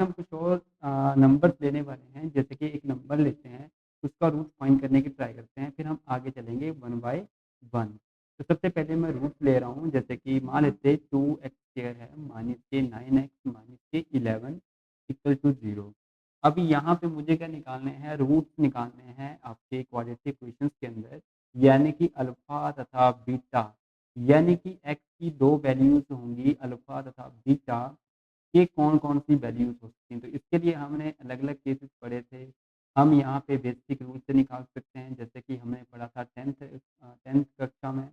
हम कुछ और नंबर्स लेने वाले हैं, जैसे कि एक नंबर लेते हैं, उसका रूट फाइंड करने की ट्राई करते हैं, फिर हम आगे चलेंगे 1 बाय 1। तो सबसे पहले मैं रूट ले रहा हूँ, जैसे कि मान लेते हैं 2x² है माइनस के 9x माइनस के 11 इक्वल टू 0। अब यहाँ पे मुझे क्या निकालने हैं, रूट निकालने हैं आपके क्वाड्रेटिक इक्वेशंस के अंदर, यानी कि अल्फा तथा बीटा, यानी कि x की दो वैल्यूज होंगी अल्फा तथा बीटा, ये कौन-कौन सी वैल्यूज़ हो सकती हैं। तो इसके लिए हमने अलग-अलग केसेस पढ़े थे। हम यहाँ पे बेसिक रूल से निकाल सकते हैं, जैसे कि हमने पढ़ा था 10th कक्षा में।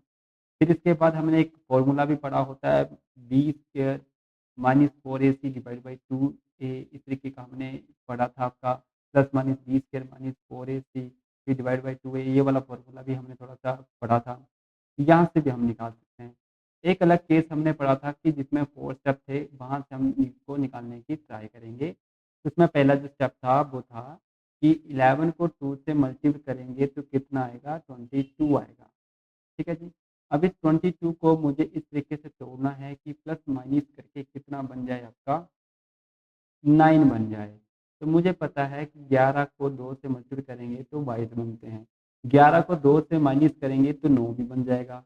फिर इसके बाद हमने एक फ़ॉर्मूला भी पढ़ा होता है, B square minus 4ac divide by 2a, इस तरीके का हमने पढ़ा था आपका, plus minus B square minus 4ac फिर डिवाइड बाई 2a, ये वाला फ़ॉर्मूला भी हमने थोड़ा-सा पढ़ा था। यहाँ से भी हम निकाल सकते हैं। एक अलग केस हमने पढ़ा था कि जिसमें 4 स्टेप थे, वहाँ से हम इसको निकालने की ट्राई करेंगे। उसमें पहला जो स्टेप था वो था कि 11 को 2 से मल्टीप्लाई करेंगे तो कितना आएगा, 22 आएगा। ठीक है जी। अब इस 22 को मुझे इस तरीके से तोड़ना है कि प्लस माइनस करके कितना बन जाए आपका, 9 बन जाए। तो मुझे पता है कि 11 को 2 से मल्टीप्लाई करेंगे तो 22 बनते हैं। 11 को 2 से माइनस करेंगे तो 9 भी बन जाएगा।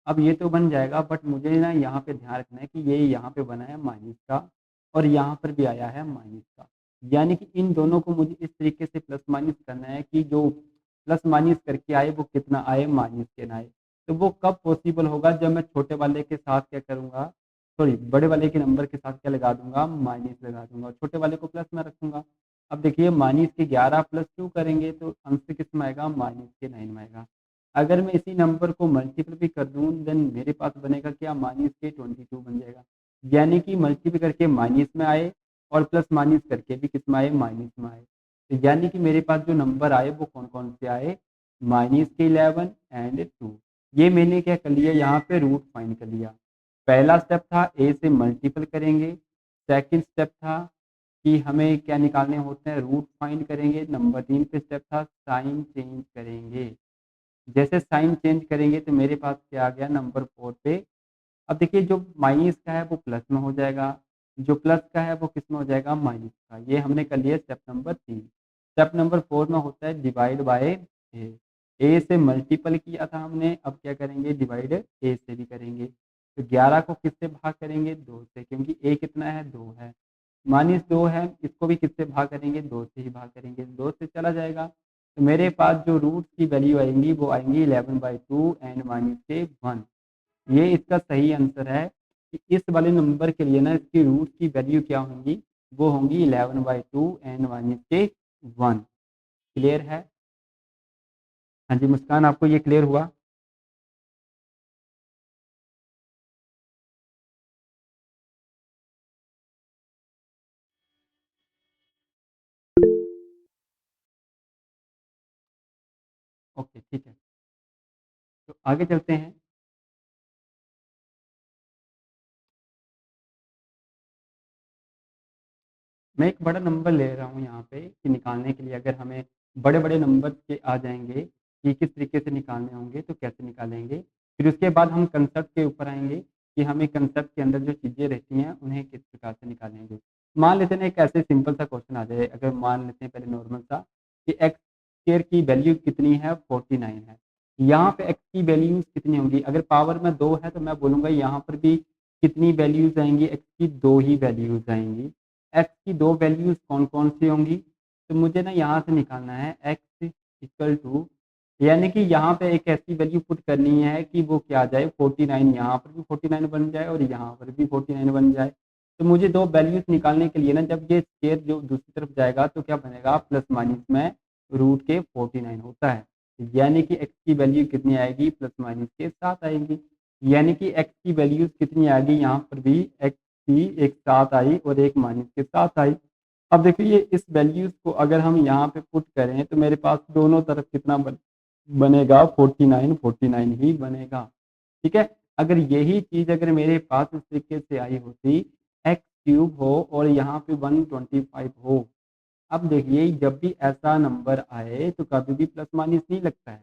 अब ये तो बन जाएगा, बट मुझे ना यहाँ पे ध्यान रखना है कि ये यहाँ पे बना है माइनस का और यहाँ पर भी आया है माइनस का। यानी कि इन दोनों को मुझे इस तरीके से प्लस माइनस करना है कि जो प्लस माइनस करके आए वो कितना आए, माइनस के ना आए। तो वो कब पॉसिबल होगा, जब मैं छोटे वाले के साथ क्या करूँगा, सॉरी बड़े वाले के नंबर के साथ क्या लगा दूंगा, माइनस लगा दूंगा, छोटे वाले को प्लस में रखूंगा। अब देखिए माइनस के 11 प्लस 2 करेंगे तो आंसर किस में आएगा, माइनस के 9 में आएगा। अगर मैं इसी नंबर को मल्टीपल भी कर दूं, देन मेरे पास बनेगा क्या, माइनस के 22 बन जाएगा। यानी कि मल्टीपल करके माइनस में आए और प्लस माइनस करके भी किस में आए, माइनस में आए। तो यानी कि मेरे पास जो नंबर आए वो कौन कौन से आए, माइनस के 11 एंड 2। ये मैंने क्या कर लिया, यहाँ पे रूट फाइंड कर लिया। पहला स्टेप था ए से मल्टीपल करेंगे, सेकंड स्टेप था कि हमें क्या निकालने होते हैं, रूट फाइंड करेंगे, नंबर 3 पे स्टेप था साइन चेंज करेंगे। जैसे साइन चेंज करेंगे तो मेरे पास क्या आ गया, नंबर 4 पे। अब देखिए जो माइनस का है वो प्लस में हो जाएगा, जो प्लस का है वो किस में हो जाएगा, माइनस का। ये हमने कर लिया स्टेप नंबर 3। स्टेप नंबर 4 में होता है डिवाइड बाय ए। ए से मल्टीपल किया था हमने, अब क्या करेंगे, डिवाइड ए से भी करेंगे। तो 11 को किससे भाग करेंगे, 2 से, क्योंकि ए कितना है, 2 है। माइनस 2 है, इसको भी किससे भाग करेंगे, 2 से ही भाग करेंगे, 2 से चला जाएगा। तो मेरे पास जो रूट की वैल्यू आएंगी वो आएंगी 11/2 एंड माइनस के 1। ये इसका सही आंसर है कि इस वाले नंबर के लिए ना इसकी रूट की वैल्यू क्या होंगी, वो होंगी 11/2 एंड माइनस के 1। क्लियर है। हाँ जी मुस्कान, आपको ये क्लियर हुआ। ओके ठीक है, तो आगे चलते हैं। मैं एक बड़ा नंबर ले रहा हूँ यहाँ पे कि निकालने के लिए, अगर हमें बड़े बड़े नंबर के आ जाएंगे कि किस तरीके से निकालने होंगे तो कैसे निकालेंगे। फिर उसके बाद हम कंसेप्ट के ऊपर आएंगे कि हमें कंसेप्ट के अंदर जो चीज़ें रहती हैं उन्हें किस प्रकार से निकालेंगे। मान लेते हैं एक ऐसे सिंपल सा क्वेश्चन आ जाए, अगर मान लेते हैं पहले नॉर्मल सा कि एक्स स्क्र की वैल्यू कितनी है, 49 है। यहाँ पे एक्स की वैल्यूज कितनी होंगी, अगर पावर में 2 है तो मैं बोलूँगा यहाँ पर भी कितनी वैल्यूज आएंगी, एक्स की 2 ही वैल्यूज आएंगी। एक्स की 2 वैल्यूज कौन कौन सी होंगी, तो मुझे ना यहाँ से निकालना है एक्स इक्वल टू, यानी कि यहाँ पे एक ऐसी वैल्यू पुट करनी है कि वो क्या आ जाए, 49, यहाँ पर भी 49 बन जाए और यहाँ पर भी 49 बन जाए। तो मुझे दो वैल्यूज निकालने के लिए ना, जब ये स्केयर जो दूसरी तरफ जाएगा तो क्या बनेगा, प्लस माइनस में रूट के 49 होता है। यानी कि एक्स की वैल्यू कितनी आएगी, प्लस माइनस के साथ आएगी। यानी कि एक्स की वैल्यूज कितनी आएगी, यहाँ पर भी एक्स की एक साथ आई और एक माइनस के साथ आई। अब देखिए इस वैल्यूज को अगर हम यहाँ पे पुट करें तो मेरे पास दोनों तरफ कितना बनेगा, 49 49 ही बनेगा। ठीक है। अगर यही चीज अगर मेरे पास इस तरीके से आई होती, एक्स क्यूब हो और यहाँ पे 125 हो। अब देखिए जब भी ऐसा नंबर आए तो कभी भी प्लस माइनस नहीं लगता है।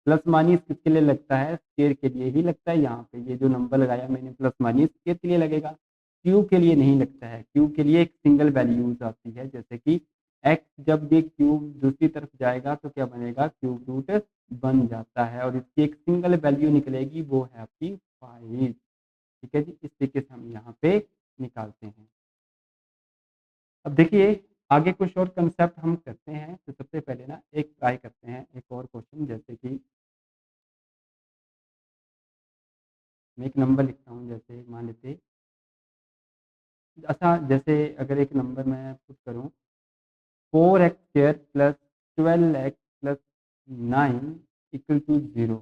प्लस माइनस किसके लिए लगता है, स्केयर के लिए ही लगता है। यहाँ पे ये जो नंबर लगाया मैंने प्लस माइनस स्केयर के लिए लगेगा। क्यू के लिए नहीं लगता है, क्यू के लिए एक सिंगल वैल्यूज आती है, जैसे कि एक्स जब ये क्यूब दूसरी तरफ जाएगा तो क्या बनेगा, क्यूब रूट बन जाता है और इसकी एक सिंगल वैल्यू निकलेगी, वो है आपकी 5। ठीक है जी, इस तरीके से हम यहाँ पे निकालते हैं। अब देखिए आगे कुछ और कंसेप्ट हम करते हैं, तो सबसे पहले ना एक ट्राई करते हैं एक और क्वेश्चन, जैसे कि मैं एक नंबर लिखता हूँ, जैसे मान लेते, अच्छा जैसे अगर एक नंबर मैं पुट करूँ 4x² plus 12x plus 9 equal to 0।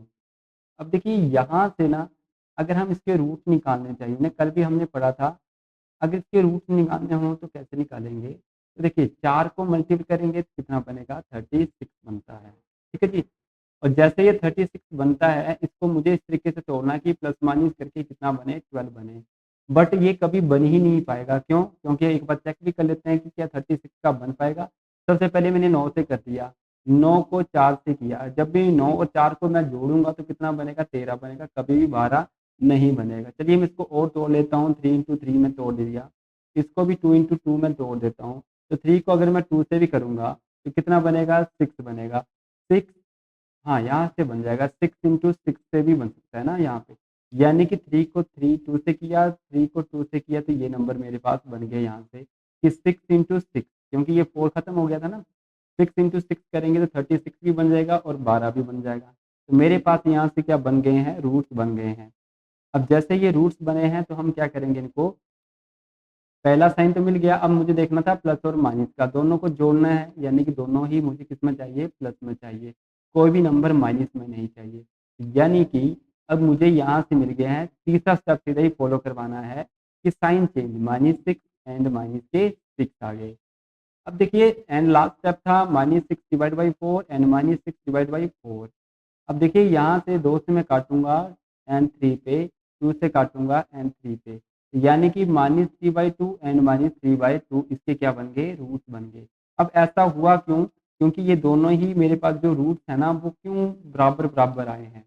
अब देखिए यहाँ से ना अगर हम इसके रूट निकालने चाहिए ना, कल भी हमने पढ़ा था, अगर इसके रूट निकालने हो तो कैसे निकालेंगे, तो देखिए 4 को मल्टीप्लाई करेंगे तो कितना बनेगा, 36 बनता है। ठीक है जी, और जैसे ये 36 बनता है, इसको मुझे इस तरीके से तोड़ना है कि प्लस माइनस करके कितना बने, 12 बने। बट ये कभी बन ही नहीं पाएगा, क्यों, क्योंकि एक बार चेक भी कर लेते हैं कि क्या 36 का बन पाएगा। सबसे पहले मैंने 9 से कर दिया, 9 को 4 से किया, जब भी 9 और 4 को मैं जोड़ूंगा तो कितना बनेगा, 13 बनेगा, कभी भी 12 नहीं बनेगा। चलिए मैं इसको और तोड़ लेता हूँ, 3 into 3 में तोड़ दिया, इसको भी 2 into 2 में तोड़ देता हूँ, तो 3 को अगर मैं 2 से भी करूँगा तो कितना बनेगा, 6 बनेगा। 6, हाँ यहाँ से बन जाएगा, 6 into 6 से भी बन सकता है ना यहाँ पे, यानी कि 3 को 2 से किया, 3 को 2 से किया, तो ये नंबर मेरे पास बन गया यहाँ से कि 6 into 6, क्योंकि ये 4 खत्म हो गया था ना, 6 into 6 करेंगे तो 36 भी बन जाएगा और 12 भी बन जाएगा। तो मेरे पास यहाँ से क्या बन गए हैं, रूट्स बन गए हैं। अब जैसे ये रूट्स बने हैं तो हम क्या करेंगे, इनको पहला साइन तो मिल गया, अब मुझे देखना था प्लस और माइनस का, दोनों को जोड़ना है, यानी कि दोनों ही मुझे किस में चाहिए, प्लस में चाहिए, कोई भी नंबर माइनस में नहीं चाहिए। यानी कि अब मुझे यहाँ से मिल गया है, तीसरा स्टेप सीधा ही फॉलो करवाना है कि साइन चेंज, -6 एंड -6 आ गए। अब देखिए एंड लास्ट स्टेप था -6/4 एंड -6/4। अब देखिए यहाँ से 2 से मैं काटूंगा एंड 3 पे, 2 से काटूंगा एंड 3 पे, यानी कि -3/2 एंड -3/2 इसके क्या बन गए, रूट बन गए। अब ऐसा हुआ क्यों, क्योंकि ये दोनों ही मेरे पास जो रूट्स है ना, वो क्यों बराबर बराबर आए हैं,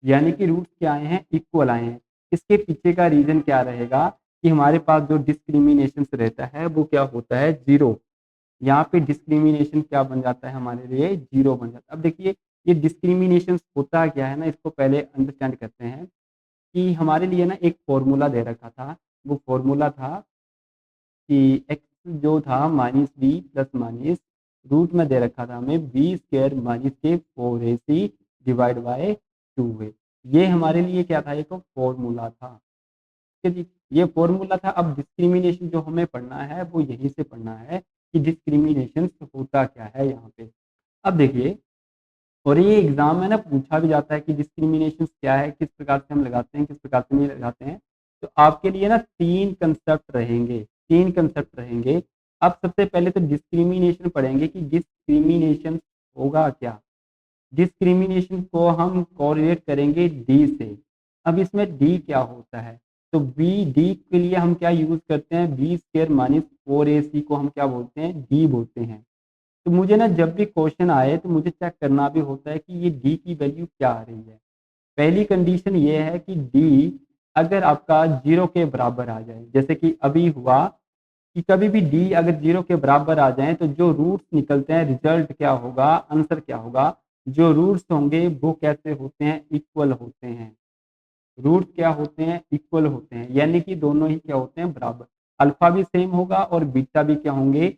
यानी कि रूट्स क्या आए हैं, इक्वल आए हैं। इसके पीछे का रीजन क्या रहेगा कि हमारे पास जो डिस्क्रिमिनेशन रहता है वो क्या होता है, जीरो। यहाँ पे डिस्क्रिमिनेशन क्या बन जाता है हमारे लिए, जीरो बन जाता है। अब देखिए ये डिस्क्रिमिनेशन होता क्या है ना, इसको पहले अंडरस्टैंड करते हैं कि हमारे लिए ना एक फॉर्मूला दे रखा था, वो फॉर्मूला था कि एक्स जो था -b प्लस माइनस रूट में दे रखा था हमें b² -4ac divide by 2a। ये हमारे लिए क्या था, एक फॉर्मूला था। ठीक है जी, ये फॉर्मूला था। अब डिस्क्रिमिनेशन जो हमें पढ़ना है वो यहीं से पढ़ना है कि डिस्क्रिमिनेशन होता क्या है यहाँ पे। अब देखिए, और ये एग्जाम में ना पूछा भी जाता है कि डिस्क्रिमिनेशन क्या है, किस प्रकार से हम लगाते हैं, किस प्रकार से नहीं लगाते हैं। तो आपके लिए ना 3 कंसेप्ट रहेंगे। अब सबसे पहले तो डिस्क्रिमिनेशन पढ़ेंगे कि डिस्क्रिमिनेशन होगा क्या। डिस्क्रिमिनेशन को हम कोरिलेट करेंगे डी से। अब इसमें डी क्या होता है, तो बी डी के लिए हम क्या यूज करते हैं, b² - 4ac को हम क्या बोलते हैं, डी बोलते हैं। तो मुझे ना जब भी क्वेश्चन आए तो मुझे चेक करना भी होता है कि ये डी की वैल्यू क्या आ रही है। पहली कंडीशन ये है कि डी अगर आपका 0 के बराबर आ जाए, जैसे कि अभी हुआ कि कभी भी डी अगर 0 के बराबर आ जाए तो जो रूट्स निकलते हैं, रिजल्ट क्या होगा, आंसर क्या होगा, जो रूट्स होंगे वो कैसे होते हैं, इक्वल होते हैं। रूट क्या होते हैं, इक्वल होते हैं, यानी कि दोनों ही क्या होते हैं, बराबर। अल्फा भी सेम होगा और बीटा भी क्या होंगे,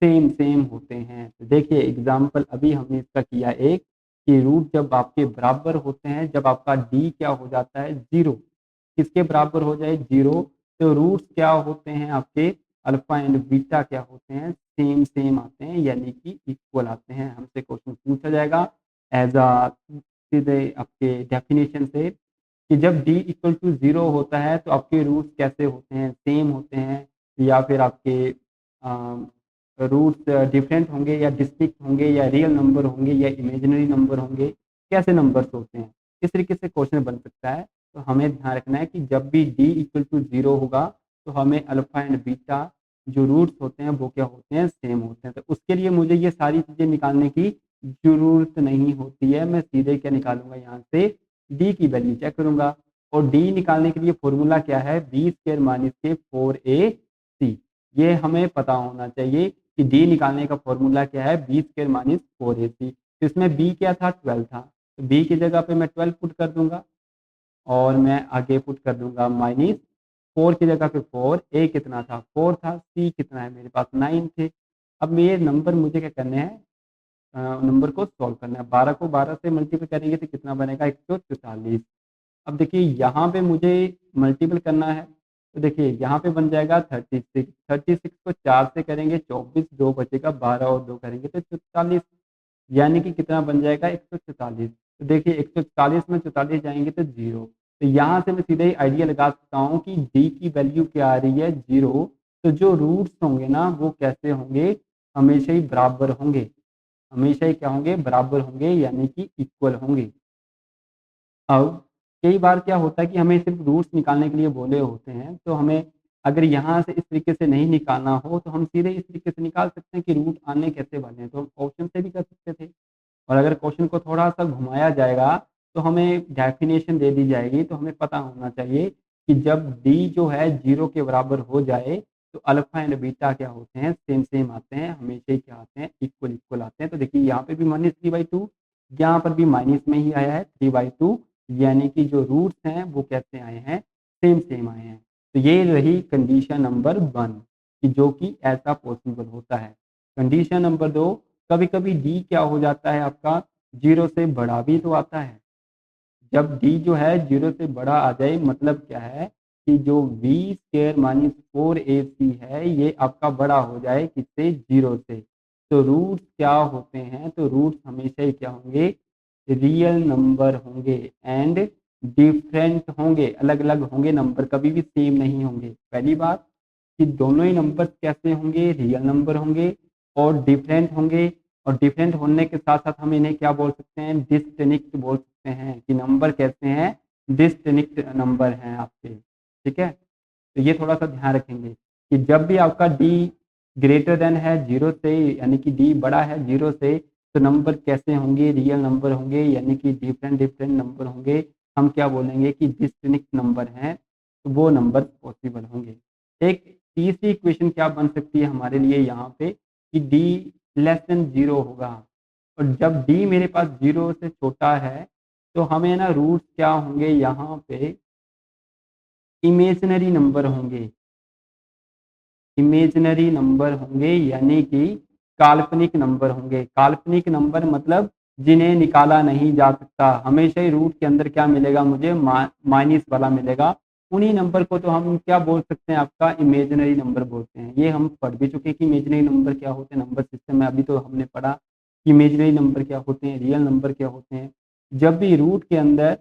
सेम सेम होते हैं। तो देखिए एग्जाम्पल अभी हमने इसका किया एक, कि रूट जब आपके बराबर होते हैं, जब आपका डी क्या हो जाता है, जीरो, किसके बराबर हो जाए, जीरो, तो रूट्स क्या होते हैं आपके, अल्फा एंड बीटा क्या होते हैं, सेम सेम आते हैं, यानी कि इक्वल आते हैं। हमसे क्वेश्चन पूछा जाएगा एज अ सीधे आपके डेफिनेशन से कि जब d इक्वल टू 0 होता है तो आपके रूट्स कैसे होते हैं, सेम होते हैं, या फिर आपके रूट्स डिफरेंट होंगे या डिस्टिंक्ट होंगे या रियल नंबर होंगे या इमेजिनरी नंबर होंगे, कैसे नंबर्स होते हैं, इस तरीके से क्वेश्चन बन सकता है। तो हमें ध्यान रखना है कि जब भी d इक्वल टू 0 होगा तो हमें अल्फा एंड बीटा जो रूट्स होते हैं वो क्या होते हैं, सेम होते हैं। तो उसके लिए मुझे ये सारी चीज़ें निकालने की जरूरत नहीं होती है, मैं सीधे क्या निकालूंगा, यहाँ से डी की वैल्यू चेक करूंगा। और डी निकालने के लिए फॉर्मूला क्या है, बी स्क्वायर माइनस के 4ac। ये हमें पता होना चाहिए कि डी निकालने का फॉर्मूला क्या है, बी स्क्वायर माइनस 4ac। तो इसमें बी क्या था, 12 था, तो बी की जगह पे मैं 12 पुट कर दूंगा और मैं आगे पुट कर दूंगा माइनस 4 की जगह पे 4, ए कितना था 4 था, सी कितना है मेरे पास 9 थे। अब ये नंबर मुझे क्या करने हैं, नंबर को सॉल्व करना है। 12 को 12 से मल्टीप्लाई करेंगे तो कितना बनेगा, 144। अब देखिए यहाँ पे मुझे मल्टीपल करना है, तो देखिए यहाँ पे बन जाएगा 36। 36 को 4 से करेंगे 24, 2 बचेगा, 12 और 2 करेंगे तो 44, यानी कि कितना बन जाएगा 144। तो देखिए 144 में 44 जाएंगे तो 0। तो यहाँ से मैं सीधे ही आइडिया लगा सकता हूँ कि डी की वैल्यू क्या आ रही है, 0। तो जो रूट्स होंगे ना वो कैसे होंगे, हमेशा ही बराबर होंगे, हमेशा ही क्या होंगे, बराबर होंगे, यानी कि इक्वल होंगे। अब कई बार क्या होता है कि हमें सिर्फ रूट्स निकालने के लिए बोले होते हैं, तो हमें अगर यहाँ से इस तरीके से नहीं निकालना हो तो हम सीधे इस तरीके से निकाल सकते हैं कि रूट आने कैसे वाले हैं, तो हम ऑप्शन से भी कर सकते थे। और अगर क्वेश्चन को थोड़ा सा घुमाया जाएगा तो हमें डेफिनेशन दे दी जाएगी, तो हमें पता होना चाहिए कि जब डी जो है 0 के बराबर हो जाए तो अल्फा एंड बीटा क्या होते हैं, सेम सेम आते हैं, हमेशा ही क्या आते हैं, इक्वल इक्वल आते हैं। तो देखिए यहाँ पे भी -3/2, यहाँ पर भी माइनस में ही आया है 3/2, यानी कि जो रूट्स हैं वो कैसे आए हैं, सेम सेम आए हैं। तो ये रही कंडीशन नंबर 1 कि जो कि ऐसा पॉसिबल होता है। कंडीशन नंबर 2, कभी कभी डी क्या हो जाता है आपका, 0 से बड़ा भी तो आता है। जब डी जो है 0 से बड़ा आ जाए मतलब क्या है कि जो वी स्क्वायर माइनस 4ac है ये आपका बड़ा हो जाए किससे, 0 से। तो रूट्स क्या होते हैं, तो रूट्स हमेशा ही क्या होंगे, रियल नंबर होंगे एंड डिफरेंट होंगे, अलग अलग होंगे, नंबर कभी भी सेम नहीं होंगे। पहली बात कि दोनों ही नंबर कैसे होंगे, रियल नंबर होंगे और डिफरेंट होंगे। और डिफरेंट होने के साथ साथ हम इन्हें क्या बोल सकते हैं, डिस्टिंक्ट बोल सकते हैं, कि नंबर कैसे हैं, डिस्टिंक्ट नंबर हैं आपके। ठीक है, तो ये थोड़ा सा ध्यान रखेंगे कि जब भी आपका डी ग्रेटर देन है 0 से, यानी कि डी बड़ा है 0 से, तो नंबर कैसे होंगे, रियल नंबर होंगे, यानी कि डिफरेंट डिफरेंट नंबर होंगे। हम क्या बोलेंगे कि डिस्टिंक्ट नंबर हैं, तो वो नंबर पॉसिबल होंगे। एक तीसरी इक्वेशन क्या बन सकती है हमारे लिए यहाँ पे कि डी लेस देन 0 होगा, और जब डी मेरे पास 0 से छोटा है तो हमें ना रूट्स क्या होंगे यहाँ पे, इमेजिनरी नंबर होंगे, इमेजिनरी नंबर होंगे, यानी कि काल्पनिक नंबर होंगे। काल्पनिक नंबर मतलब जिन्हें निकाला नहीं जा सकता। हमेशा ही रूट के अंदर क्या मिलेगा मुझे, माइनस वाला मिलेगा। उन्हीं नंबर को तो हम क्या बोल सकते हैं, आपका इमेजिनरी नंबर बोलते हैं। ये हम पढ़ भी चुके हैं कि इमेजिनरी नंबर क्या होते हैं, नंबर सिस्टम में अभी तो हमने पढ़ा कि इमेजिनरी नंबर क्या होते हैं, रियल नंबर क्या होते हैं। जब भी रूट के अंदर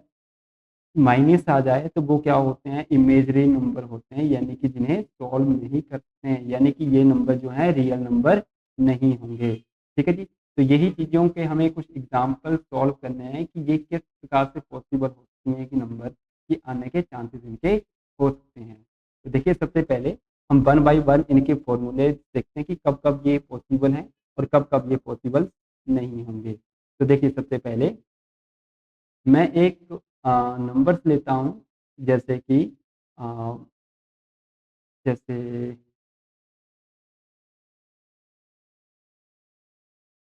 माइनस आ जाए तो वो क्या होते हैं, इमेजरी नंबर होते हैं, यानी कि जिन्हें सॉल्व नहीं करते हैं, यानी कि ये नंबर जो है रियल नंबर नहीं होंगे। ठीक है जी, तो यही चीज़ों के हमें कुछ एग्जाम्पल सॉल्व करने हैं कि ये किस प्रकार से पॉसिबल हो सकती हैं कि नंबर की आने के चांसेस इनके हो सकते हैं। तो देखिए सबसे पहले हम 1 बाई 1 इनके फॉर्मूले देखते हैं कि कब कब ये पॉसिबल हैं और कब कब ये पॉसिबल नहीं होंगे। तो देखिए सबसे पहले मैं एक नंबर्स लेता हूँ, जैसे कि अ, जैसे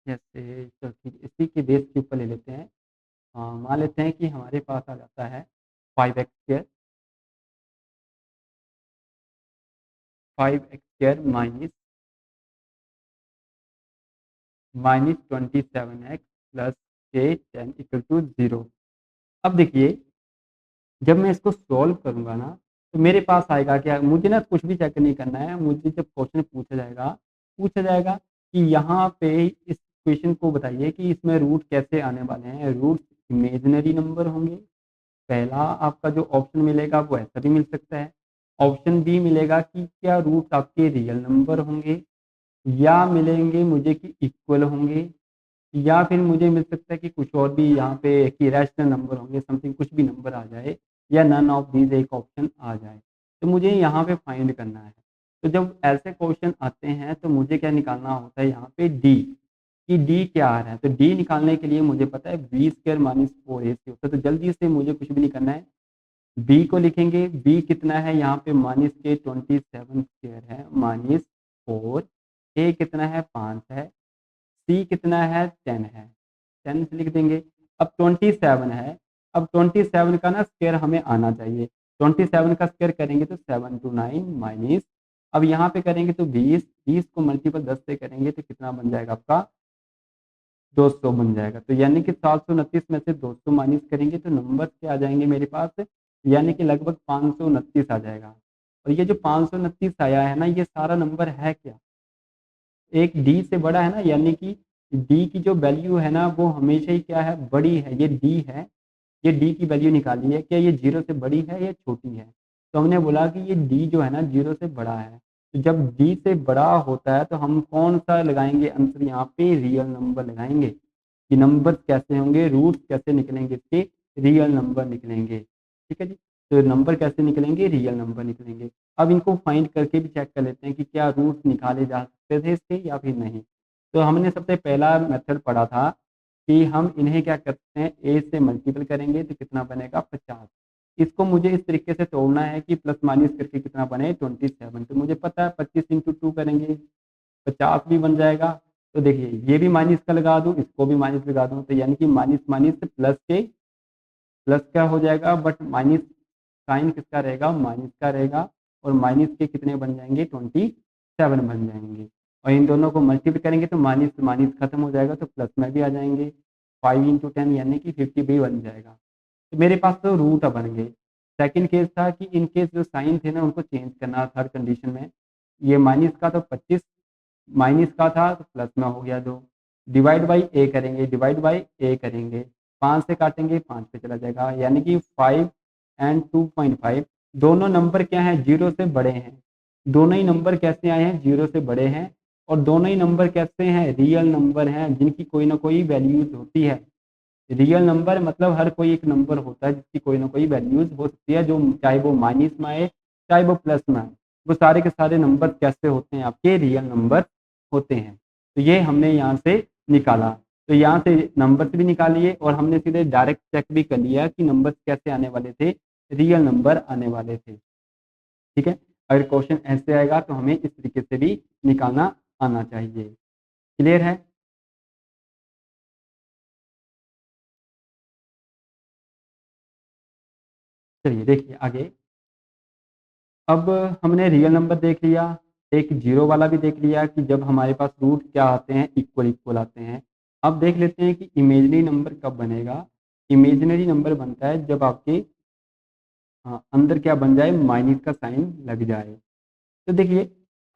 जैसे चलो ठीक इसी के बेस के ऊपर ले लेते हैं। मान लेते हैं कि हमारे पास आ जाता है 5x², 5x² minus 27x plus k10 equal to 0। अब देखिए जब मैं इसको सॉल्व करूँगा ना तो मेरे पास आएगा क्या, मुझे ना कुछ भी चेक नहीं करना है। मुझे जब क्वेश्चन पूछा जाएगा कि यहाँ पे इस क्वेश्चन को बताइए कि इसमें रूट कैसे आने वाले हैं। रूट इमेजिनरी नंबर होंगे, पहला आपका जो ऑप्शन मिलेगा वो ऐसा भी मिल सकता है। ऑप्शन बी मिलेगा कि क्या रूट आपके रियल नंबर होंगे, या मिलेंगे मुझे कि इक्वल होंगे, या फिर मुझे मिल सकता है कि कुछ और भी यहाँ पे कि रैशनल नंबर होंगे, समथिंग कुछ भी नंबर आ जाए, या नन ऑफ दीज एक ऑप्शन आ जाए। तो मुझे यहाँ पे फाइंड करना है। तो जब ऐसे क्वेश्चन आते हैं तो मुझे क्या निकालना होता है यहाँ पे, डी, कि डी क्या आ रहा है। तो डी निकालने के लिए मुझे पता है बी स्क्वायर माइनस 4ac होता है। तो जल्दी से मुझे कुछ भी नहीं करना है, बी को लिखेंगे, बी कितना है यहाँ पे माइनस के 27 है माइनस 4, ए कितना है 5 है, सी कितना है 10 है, 10 लिख देंगे। अब 27 है, अब 27 का ना स्क्वायर हमें आना चाहिए, 27 का स्क्वायर करेंगे तो 7 टू 9 माइनस, अब यहाँ पे करेंगे तो 20, 20 को मल्टीपल 10 से करेंगे तो कितना बन जाएगा आपका 200 बन जाएगा। तो यानी कि 729 में से 200 माइनस करेंगे तो नंबर क्या आ जाएंगे मेरे पास, यानी कि लगभग 529 आ जाएगा। और ये जो 529 आया है ना, ये सारा नंबर है क्या, एक डी से बड़ा है ना, यानी कि डी की जो वैल्यू है ना वो हमेशा ही क्या है, बड़ी है, ये डी है, ये डी की वैल्यू निकाली है, क्या ये जीरो से बड़ी है या छोटी है। तो हमने बोला कि ये डी जो है ना जीरो से बड़ा है, तो जब डी से बड़ा होता है तो हम कौन सा लगाएंगे आंसर, यहाँ पे रियल नंबर लगाएंगे कि नंबर कैसे होंगे, रूट कैसे निकलेंगे इसके, रियल नंबर निकलेंगे। ठीक है जी, तो नंबर कैसे निकलेंगे, रियल नंबर निकलेंगे। अब इनको फाइंड करके भी चेक कर लेते हैं कि क्या रूट निकाले जा सकते थे इसके या फिर नहीं। तो हमने सबसे पहला मेथड पढ़ा था कि हम इन्हें क्या करते हैं, ए से मल्टीपल करेंगे तो कितना बनेगा 50। इसको मुझे इस तरीके से तोड़ना है कि प्लस माइनस करके कितना बने 27, तो मुझे पता है 25 इंटू 2 करेंगे 50 भी बन जाएगा। तो देखिए ये भी माइनस का लगा दूं, इसको भी माइनस लगा दूं, तो यानी कि माइनस माइनस प्लस के प्लस क्या हो जाएगा, बट माइनस साइन किसका रहेगा, माइनस का रहेगा, और माइनस के कितने बन जाएंगे 27 बन जाएंगे। और इन दोनों को मल्टीप्लाई करेंगे तो माइनस माइनस खत्म हो जाएगा, तो प्लस में भी आ जाएंगे, 5 इंटू 10 यानी कि 50 भी बन जाएगा। तो मेरे पास तो रूट बन गए। सेकंड केस था कि इन केस जो साइन थे ना उनको चेंज करना थर्ड कंडीशन में, ये माइनस का तो 25 माइनस का था तो प्लस में हो गया 2, डिवाइड बाई ए करेंगे, डिवाइड बाई ए करेंगे, 5 से काटेंगे 5 पे चला जाएगा, यानी कि 5 एंड 2.5 दोनों नंबर क्या हैं, जीरो से बड़े हैं। दोनों ही नंबर कैसे आए हैं, जीरो से बड़े हैं, और दोनों ही नंबर कैसे हैं, रियल नंबर हैं जिनकी कोई ना कोई वैल्यूज होती है। रियल नंबर मतलब हर कोई एक नंबर होता है जिसकी कोई ना कोई वैल्यूज हो सकती है, जो चाहे वो माइनस में आए चाहे वो प्लस में आए, वो सारे के सारे नंबर कैसे होते हैं, आपके रियल नंबर होते हैं। तो ये हमने यहाँ से निकाला, तो यहाँ से नंबर भी निकालिए और हमने सीधे डायरेक्ट चेक भी कर लिया कि नंबर कैसे आने वाले थे, रियल नंबर आने वाले थे। ठीक है, अगर क्वेश्चन ऐसे आएगा तो हमें इस तरीके से भी निकालना आना चाहिए। क्लियर है। चलिए देखिए आगे। अब हमने रियल नंबर देख लिया, एक जीरो वाला भी देख लिया कि जब हमारे पास रूट क्या आते हैं, इक्वल इक्वल आते हैं। अब देख लेते हैं कि इमेजनरी नंबर कब बनेगा। इमेजनरी नंबर बनता है जब आपके अंदर क्या बन जाए, माइनस का साइन लग जाए। तो देखिए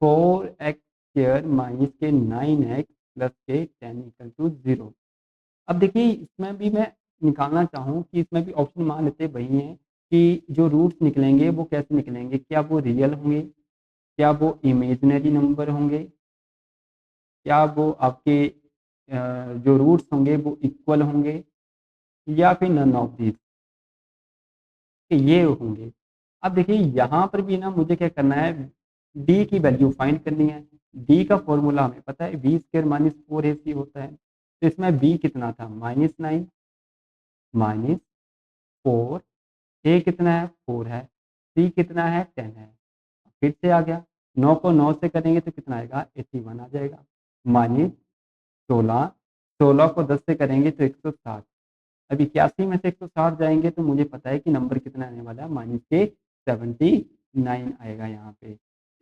4x² माइनस के 9x प्लस के 10 इक्वल टू 0। अब देखिए इसमें भी मैं निकालना चाहूँ कि इसमें भी ऑप्शन मान लेते वही हैं कि जो रूट्स निकलेंगे वो कैसे निकलेंगे, क्या वो रियल होंगे, क्या वो इमेजिनरी नंबर होंगे, क्या वो आपके जो रूट्स होंगे वो इक्वल होंगे, या फिर नन ऑफ दीज ये होंगे। अब देखिए यहाँ पर भी ना मुझे क्या करना है, डी की वैल्यू फाइंड करनी है। डी का फॉर्मूला हमें पता है, बी स्क्र माइनस 4ac होता है। तो इसमें बी कितना था, -9 माइनस 4, ए कितना है 4 है, सी कितना है 10 है। फिर से आ गया, 9 को 9 से करेंगे तो कितना आएगा 81 आ जाएगा, माइनस 16, 16 को 10 से करेंगे तो 160। अब 81 में से 160 जाएंगे तो मुझे पता है कि नंबर कितना आने वाला है, माइनस के 79 आएगा यहाँ पे।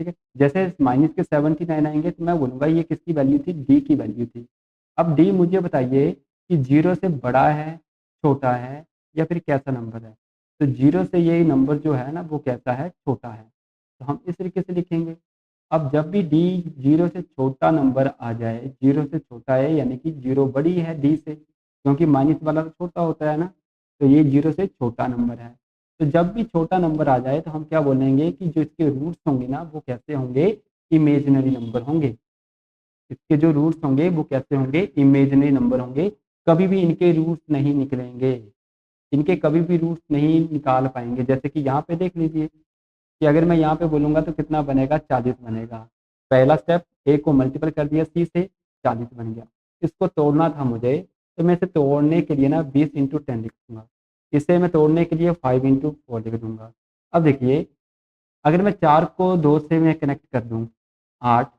ठीक है, जैसे माइनस के 79 आएंगे तो मैं बोलूँगा ये किसकी वैल्यू थी, डी की वैल्यू थी। अब डी मुझे बताइए कि जीरो से बड़ा है, छोटा है, या फिर कैसा नंबर है। तो जीरो से ये नंबर जो है ना वो कैसा है, छोटा है, तो हम इस तरीके से लिखेंगे। अब जब भी डी जीरो से छोटा नंबर आ जाए, जीरो से छोटा है यानी कि जीरो बड़ी है डी से, क्योंकि माइनस वाला तो छोटा होता है ना, तो ये जीरो से छोटा नंबर है। तो जब भी छोटा नंबर आ जाए तो हम क्या बोलेंगे कि जो इसके रूट्स होंगे ना वो कैसे होंगे, इमेजिनरी नंबर होंगे। इसके जो रूट्स होंगे वो कैसे होंगे, इमेजिनरी नंबर होंगे। कभी भी इनके रूट्स नहीं निकलेंगे, इनके कभी भी रूट्स नहीं निकाल पाएंगे। जैसे कि यहाँ पे देख लीजिए कि अगर मैं यहाँ पे बोलूँगा तो कितना बनेगा, 40 बनेगा। पहला स्टेप, ए को मल्टीपल कर दिया सी से, 40 बन गया। इसको तोड़ना था मुझे, तो मैं इसे तोड़ने के लिए ना 20 इंटू 10 लिखूँगा। इसे मैं तोड़ने के लिए 5 × 4 लिख दूंगा। अब देखिए, अगर मैं 4 को 2 से मैं कनेक्ट कर दूँ, 8,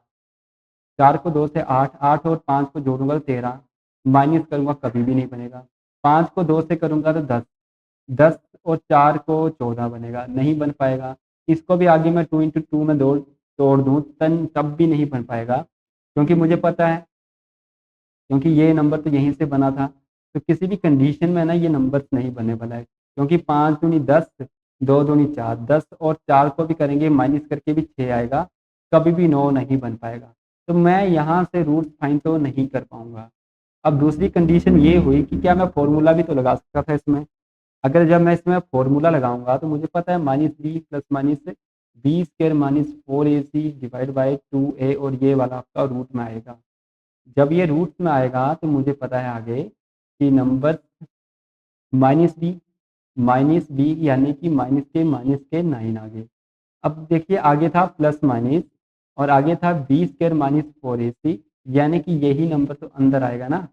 4 को 2 से 8, 8 और 5 को जोड़ूंगा तो 13, माइनस करूंगा कभी भी नहीं बनेगा। 5 को 2 से करूंगा तो 10, 10 और 4 को 14 बनेगा, नहीं बन पाएगा। इसको भी आगे मैं 2 × 2 में तोड़ दूँ तब भी नहीं बन पाएगा, क्योंकि मुझे पता है, क्योंकि ये नंबर तो यहीं से बना था। तो किसी भी कंडीशन में ना ये नंबर नहीं बनने वाला है, क्योंकि 5 दूनी 10, 2 दूनी 4, 10 और 4 को भी करेंगे माइनस करके भी 6 आएगा, कभी भी 9 नहीं बन पाएगा। तो मैं यहाँ से रूट फाइंड तो नहीं कर पाऊंगा। अब दूसरी कंडीशन ये हुई कि क्या मैं फॉर्मूला भी तो लगा सकता था इसमें। अगर जब मैं इसमें फॉर्मूला लगाऊंगा तो मुझे पता है -b plus -b² -4ac divide by 2a, और ये वाला आपका रूट में आएगा। जब ये रूट में आएगा तो मुझे पता है आगे कि नंबर -b यानी कि -के 9 आगे। अब देखिए, आगे था प्लस माइनस और आगे था b² -4ac, यानी कि यही नंबर तो अंदर आएगा ना,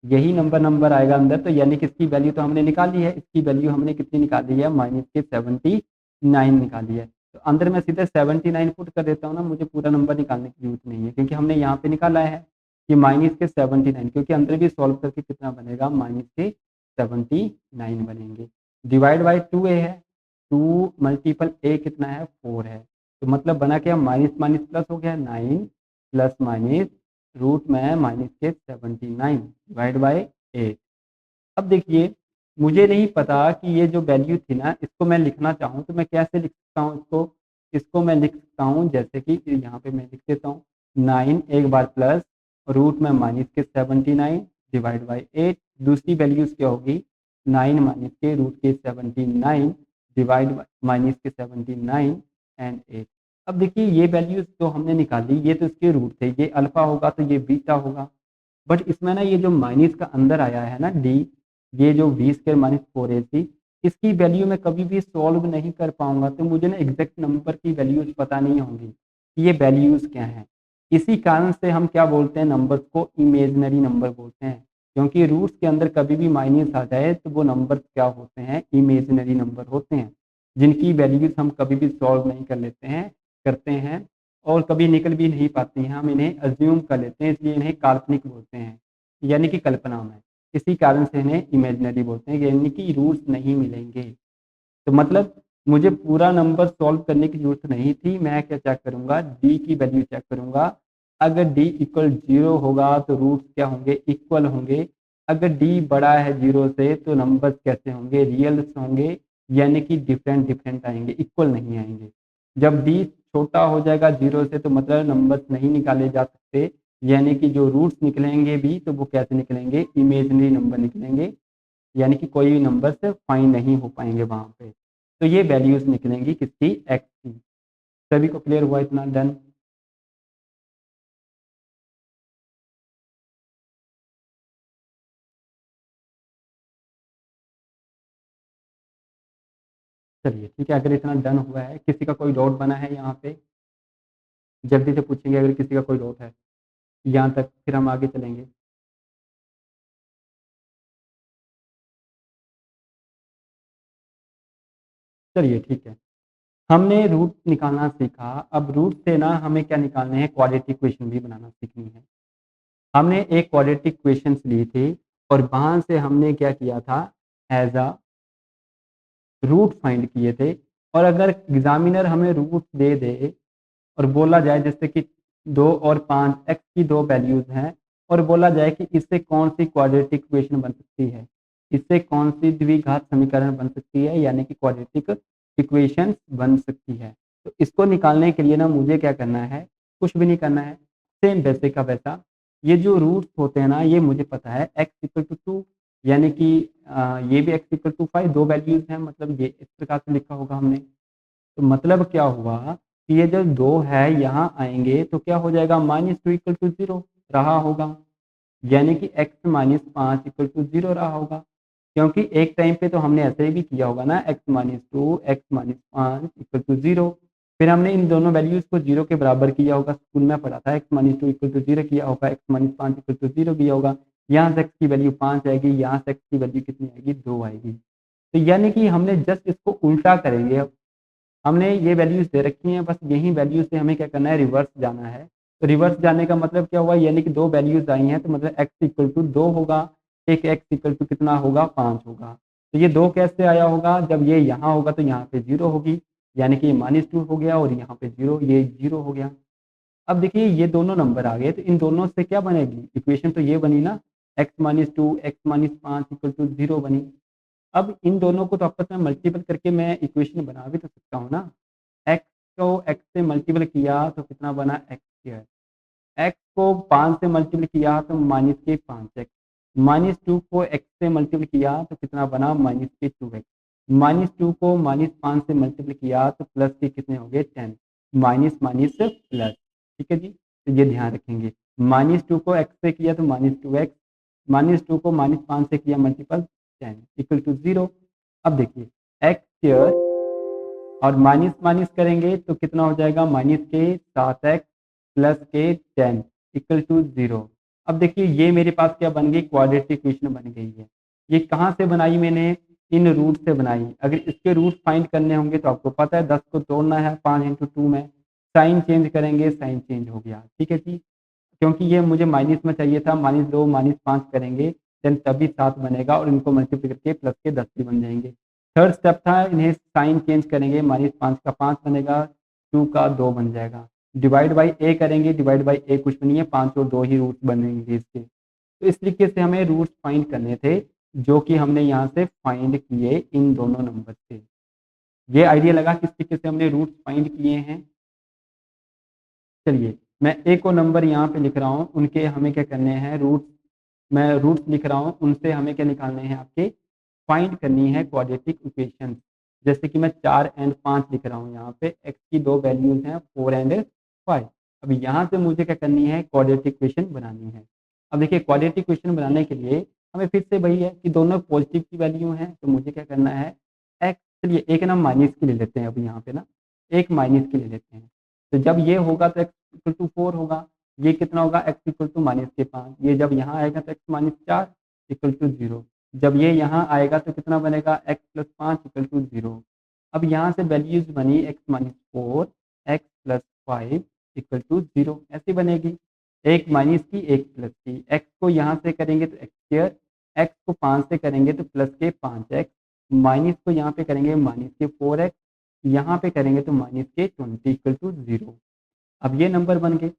यही नंबर आएगा अंदर। तो यानी कि इसकी वैल्यू तो हमने निकाली है, इसकी वैल्यू हमने कितनी निकाली है, -79 निकाली है। तो अंदर मैं सीधे 79 पुट कर देता हूँ ना, मुझे पूरा नंबर निकालने की जरूरत नहीं है, क्योंकि हमने यहाँ पे निकाला है कि -79, क्योंकि अंदर भी सॉल्व करके कितना बनेगा, -79 बनेंगे। डिवाइड बाई 2a है, 2 मल्टीपल a कितना है, 4 है। तो मतलब बना क्या, माइनस माइनस प्लस हो गया, 9 प्लस माइनस रूट में -79 डिवाइड बाई 8। अब देखिए, मुझे नहीं पता कि ये जो वैल्यू थी ना, इसको मैं लिखना चाहूँ तो मैं कैसे लिख सकता हूँ इसको। इसको मैं लिख सकता हूँ जैसे कि यहाँ पे मैं लिख देता हूँ 9 एक बार प्लस रूट में -79 डिवाइड बाई 8। दूसरी वैल्यूज क्या होगी, 9 -√79 डिवाइड -79 एंड 8। अब देखिए, ये वैल्यूज जो हमने निकाली ये तो इसके रूट थे, ये अल्फा होगा तो ये बीटा होगा। बट इसमें ना ये जो माइनस का अंदर आया है ना डी, ये जो b² -4ac, इसकी वैल्यू मैं कभी भी सॉल्व नहीं कर पाऊंगा। तो मुझे ना एग्जैक्ट नंबर की वैल्यूज पता नहीं होंगी कि ये वैल्यूज क्या हैं। इसी कारण से हम क्या बोलते हैं, नंबर्स को इमेजनरी नंबर बोलते हैं, क्योंकि रूट्स के अंदर कभी भी माइनस आ जाए तो वो नंबर क्या होते हैं, इमेजनरी नंबर होते हैं, जिनकी वैल्यूज हम कभी भी सॉल्व नहीं कर लेते हैं करते हैं और कभी निकल भी नहीं पाती हैं। हम इन्हें अज्यूम कर लेते हैं, इसलिए इन्हें काल्पनिक बोलते हैं, यानी कि कल्पना में। इसी कारण से इन्हें इमेजिनरी बोलते हैं, यानी कि रूट्स नहीं मिलेंगे। तो मतलब मुझे पूरा नंबर सॉल्व करने की जरूरत नहीं थी, मैं क्या चेक करूंगा, डी की वैल्यू चेक करूंगा। अगर डी इक्वल 0 होगा तो रूट्स क्या होंगे, इक्वल होंगे। अगर डी बड़ा है 0 से तो नंबर्स कैसे होंगे, रियल्स होंगे, यानी कि डिफरेंट डिफरेंट आएंगे, इक्वल नहीं आएंगे। जब डी छोटा हो जाएगा 0 से तो मतलब नंबर्स नहीं निकाले जा सकते, यानी कि जो रूट्स निकलेंगे भी तो वो कैसे निकलेंगे, इमेजिनरी नंबर निकलेंगे, यानी कि कोई भी नंबर से फाइंड नहीं हो पाएंगे वहाँ पे। तो ये वैल्यूज निकलेंगी किसकी, एक्स की। सभी को क्लियर हुआ, इतना डन। चलिए ठीक है, अगर इतना डन हुआ है, किसी का कोई डाउट बना है यहाँ पे, जल्दी से पूछेंगे अगर किसी का कोई डाउट है यहाँ तक, फिर हम आगे चलेंगे। चलिए ठीक है, हमने रूट निकालना सीखा। अब रूट से ना हमें क्या निकालने हैं, क्वाड्रेटिक इक्वेशन भी बनाना सीखनी है। हमने एक क्वाड्रेटिक इक्वेशन ली थी और वहां से हमने क्या किया था, एज अ रूट फाइंड किए थे। और अगर एग्जामिनर हमें रूट दे दे और बोला जाए जैसे कि 2 और 5 एक्स की दो वैल्यूज हैं, और बोला जाए कि इससे कौन सी क्वाड्रेटिक इक्वेशन बन सकती है, इससे कौन सी द्विघात समीकरण बन सकती है, यानी कि क्वाड्रेटिक इक्वेशन बन सकती है। तो इसको निकालने के लिए ना मुझे क्या करना है, कुछ भी नहीं करना है, सेम वैसे का वैसा। ये जो रूट्स होते हैं ना, ये मुझे पता है x = 2, यानी कि ये भी x = 5, दो वैल्यूज हैं, मतलब ये इस प्रकार से लिखा होगा हमने। तो मतलब क्या हुआ कि ये जब दो है यहाँ आएंगे तो क्या हो जाएगा, -2 = 0 रहा होगा, यानी कि x-5 = 0 रहा होगा। क्योंकि एक टाइम पे तो हमने ऐसे ही भी किया होगा ना, x-2 x-5 = 0। फिर हमने इन दोनों वैल्यूज को 0 के बराबर किया होगा, स्कूल में पढ़ा था, x-2 = 0 किया होगा, x-5 = 0 किया होगा। यहाँ से x की वैल्यू 5 आएगी, यहाँ से x की वैल्यू कितनी आएगी, 2 आएगी। तो यानी कि हमने जस्ट इसको उल्टा करेंगे। अब हमने ये वैल्यूज़ दे रखी हैं, बस यही वैल्यू से हमें क्या करना है, रिवर्स जाना है। तो रिवर्स जाने का मतलब क्या हुआ, यानी कि 2 वैल्यूज़ आई हैं, तो मतलब x इक्वल टू 2 होगा, एक x इक्वल टू कितना होगा, 5 होगा। तो ये 2 कैसे आया होगा, जब ये यहाँ होगा तो यहाँ पे 0 होगी, यानी कि -2 हो गया और यहाँ पे 0, ये 0 हो गया। अब देखिए ये दोनों नंबर आ गए, तो इन दोनों से क्या बनेगी, इक्वेशन तो ये बनी ना, x-2 x-5 इक्वल टू 0 बनी। अब इन दोनों को तो आपस में मल्टीपल करके मैं इक्वेशन बना भी तो सकता हूँ ना। x को x से मल्टीपल किया तो कितना बना, x स्क्वायर। x को 5 से मल्टीपल किया तो माइनस के 5x, -2 को x से मल्टीपल किया तो कितना बना, माइनस के 2x, -2 को -5 से मल्टीपल किया तो प्लस के कितने हो गए, 10, माइनस माइनस प्लस। ठीक है जी, तो ये ध्यान रखेंगे। -2 को x से किया तो -2x, -2 को -5 से किया मल्टीपल 10 इक्वल टू 0। अब देखिए x स्क्वायर और माइनस माइनस करेंगे तो कितना हो जाएगा, माइनस के 7x प्लस के 10 इक्वल टू 0। अब देखिए ये मेरे पास क्या बन गई, क्वाड्रेटिक इक्वेशन बन गई है। ये कहाँ से बनाई मैंने, इन रूट से बनाई। अगर इसके रूट फाइंड करने होंगे तो आपको पता है 10 को तोड़ना है 5 इंटू 2 में, साइन चेंज करेंगे, साइन चेंज हो गया। ठीक है जी, क्योंकि ये मुझे माइनस में चाहिए था, -2 -5 करेंगे देन तभी 7 बनेगा और इनको मल्टीप्लाई करके प्लस के 10 भी बन जाएंगे। थर्ड स्टेप था, इन्हें साइन चेंज करेंगे, -5 का 5 बनेगा, 2 का 2 बन जाएगा। डिवाइड बाई ए करेंगे, डिवाइड बाई ए कुछ भी नहीं है, 5 और 2 ही रूट्स बनेंगे इसके। तो इस तरीके से हमें रूट्स फाइंड करने थे, जो कि हमने यहाँ से फाइंड किए इन दोनों नंबर से। ये आइडिया लगा किस तरीके से हमने रूट्स फाइंड किए हैं। चलिए मैं एक और नंबर यहाँ पे लिख रहा हूँ, उनके हमें क्या करने हैं, रूट्स। मैं रूट्स लिख रहा हूँ, उनसे हमें क्या निकालने हैं, आपके फाइंड करनी है क्वाड्रेटिक इक्वेशन। जैसे कि मैं 4 एंड 5 लिख रहा हूँ यहाँ पे, x की 2 वैल्यूज हैं 4 एंड 5। अब यहाँ से मुझे क्या करनी है, क्वाड्रेटिक इक्वेशन बनानी है। अब देखिए क्वाड्रेटिक इक्वेशन बनाने के लिए हमें फिर से वही है कि दोनों पॉजिटिव की वैल्यू हैं, तो मुझे क्या करना है, x, चलिए एक ना माइनस की ले लेते हैं, अब यहाँ पे ना एक माइनस की ले लेते हैं। तो जब ये होगा तो x इक्वल टू 4 होगा, ये कितना होगा, x इक्वल टू -5। ये जब यहाँ आएगा तो x -4 इक्वल टू 0। जब ये यहाँ आएगा तो कितना बनेगा, x प्लस 5 इक्वल टू 0। अब यहाँ से वैल्यूज बनी x-4, x+5 इक्वल टू 0, ऐसी बनेगी, एक माइनस की एक प्लस की। x को यहाँ से करेंगे तो x स्क्वायर, x को 5 से करेंगे तो प्लस के 5x, माइनस को यहाँ पे करेंगे माइनस के 4x, यहाँ पे करेंगे तो माइनस के 20 इक्वल टू 0। अब ये नंबर बन गए।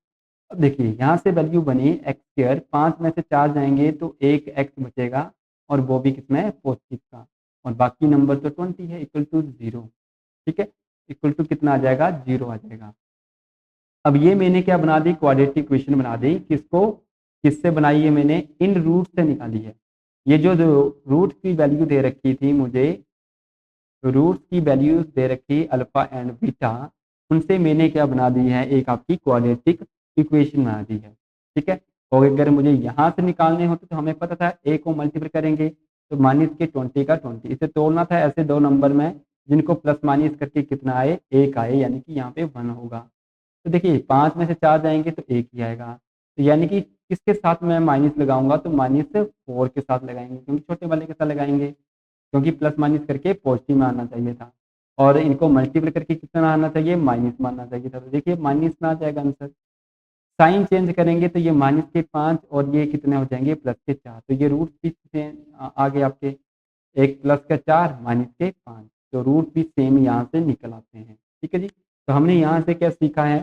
अब देखिए यहाँ से वैल्यू बनी एक्स स्क्वायर, 5 में से 4 जाएंगे तो एक एक्स बचेगा और वो भी कितना है, पॉजिटिव का, और बाकी नंबर तो 20 है इक्वल टू 0। ठीक है, इक्वल टू कितना आ जाएगा, 0 आ जाएगा। अब ये मैंने क्या बना दी, क्वाड्रेटिक इक्वेशन बना दी, किसको, किससे बनाई है मैंने, इन रूट से निकाली है। ये जो रूट की वैल्यू दे रखी थी मुझे, रूट्स की वैल्यूज दे रखी अल्फा एंड बीटा, उनसे मैंने क्या बना दी है, एक आपकी क्वाड्रेटिक इक्वेशन बना दी है। ठीक है, और अगर मुझे यहाँ से निकालने होते तो हमें पता था ए को मल्टीपल करेंगे तो माइनस के 20 का 20, इसे तोड़ना था ऐसे दो नंबर में जिनको प्लस माइनस करके कितना आए, एक आए, यानी कि यहाँ पे 1 होगा। तो देखिए 5 में से 4 जाएंगे तो एक ही आएगा, तो यानी कि किसके साथ मैं माइनस लगाऊंगा, तो -4 के साथ लगाएंगे, क्योंकि छोटे वाले के साथ लगाएंगे, क्योंकि प्लस माइनस करके पॉजिटिव में आना चाहिए था, और इनको मल्टीपल करके कितना आना चाहिए, माइनस में आना चाहिए था। तो देखिए माइनस में आ जाएगा आंसर। साइन चेंज करेंगे तो ये -5 और ये कितने हो जाएंगे, +4। तो ये रूट भी आ गए आपके, एक +4 -5, तो रूट भी सेम यहाँ से निकल आते हैं। ठीक है जी, तो हमने यहाँ से क्या सीखा है,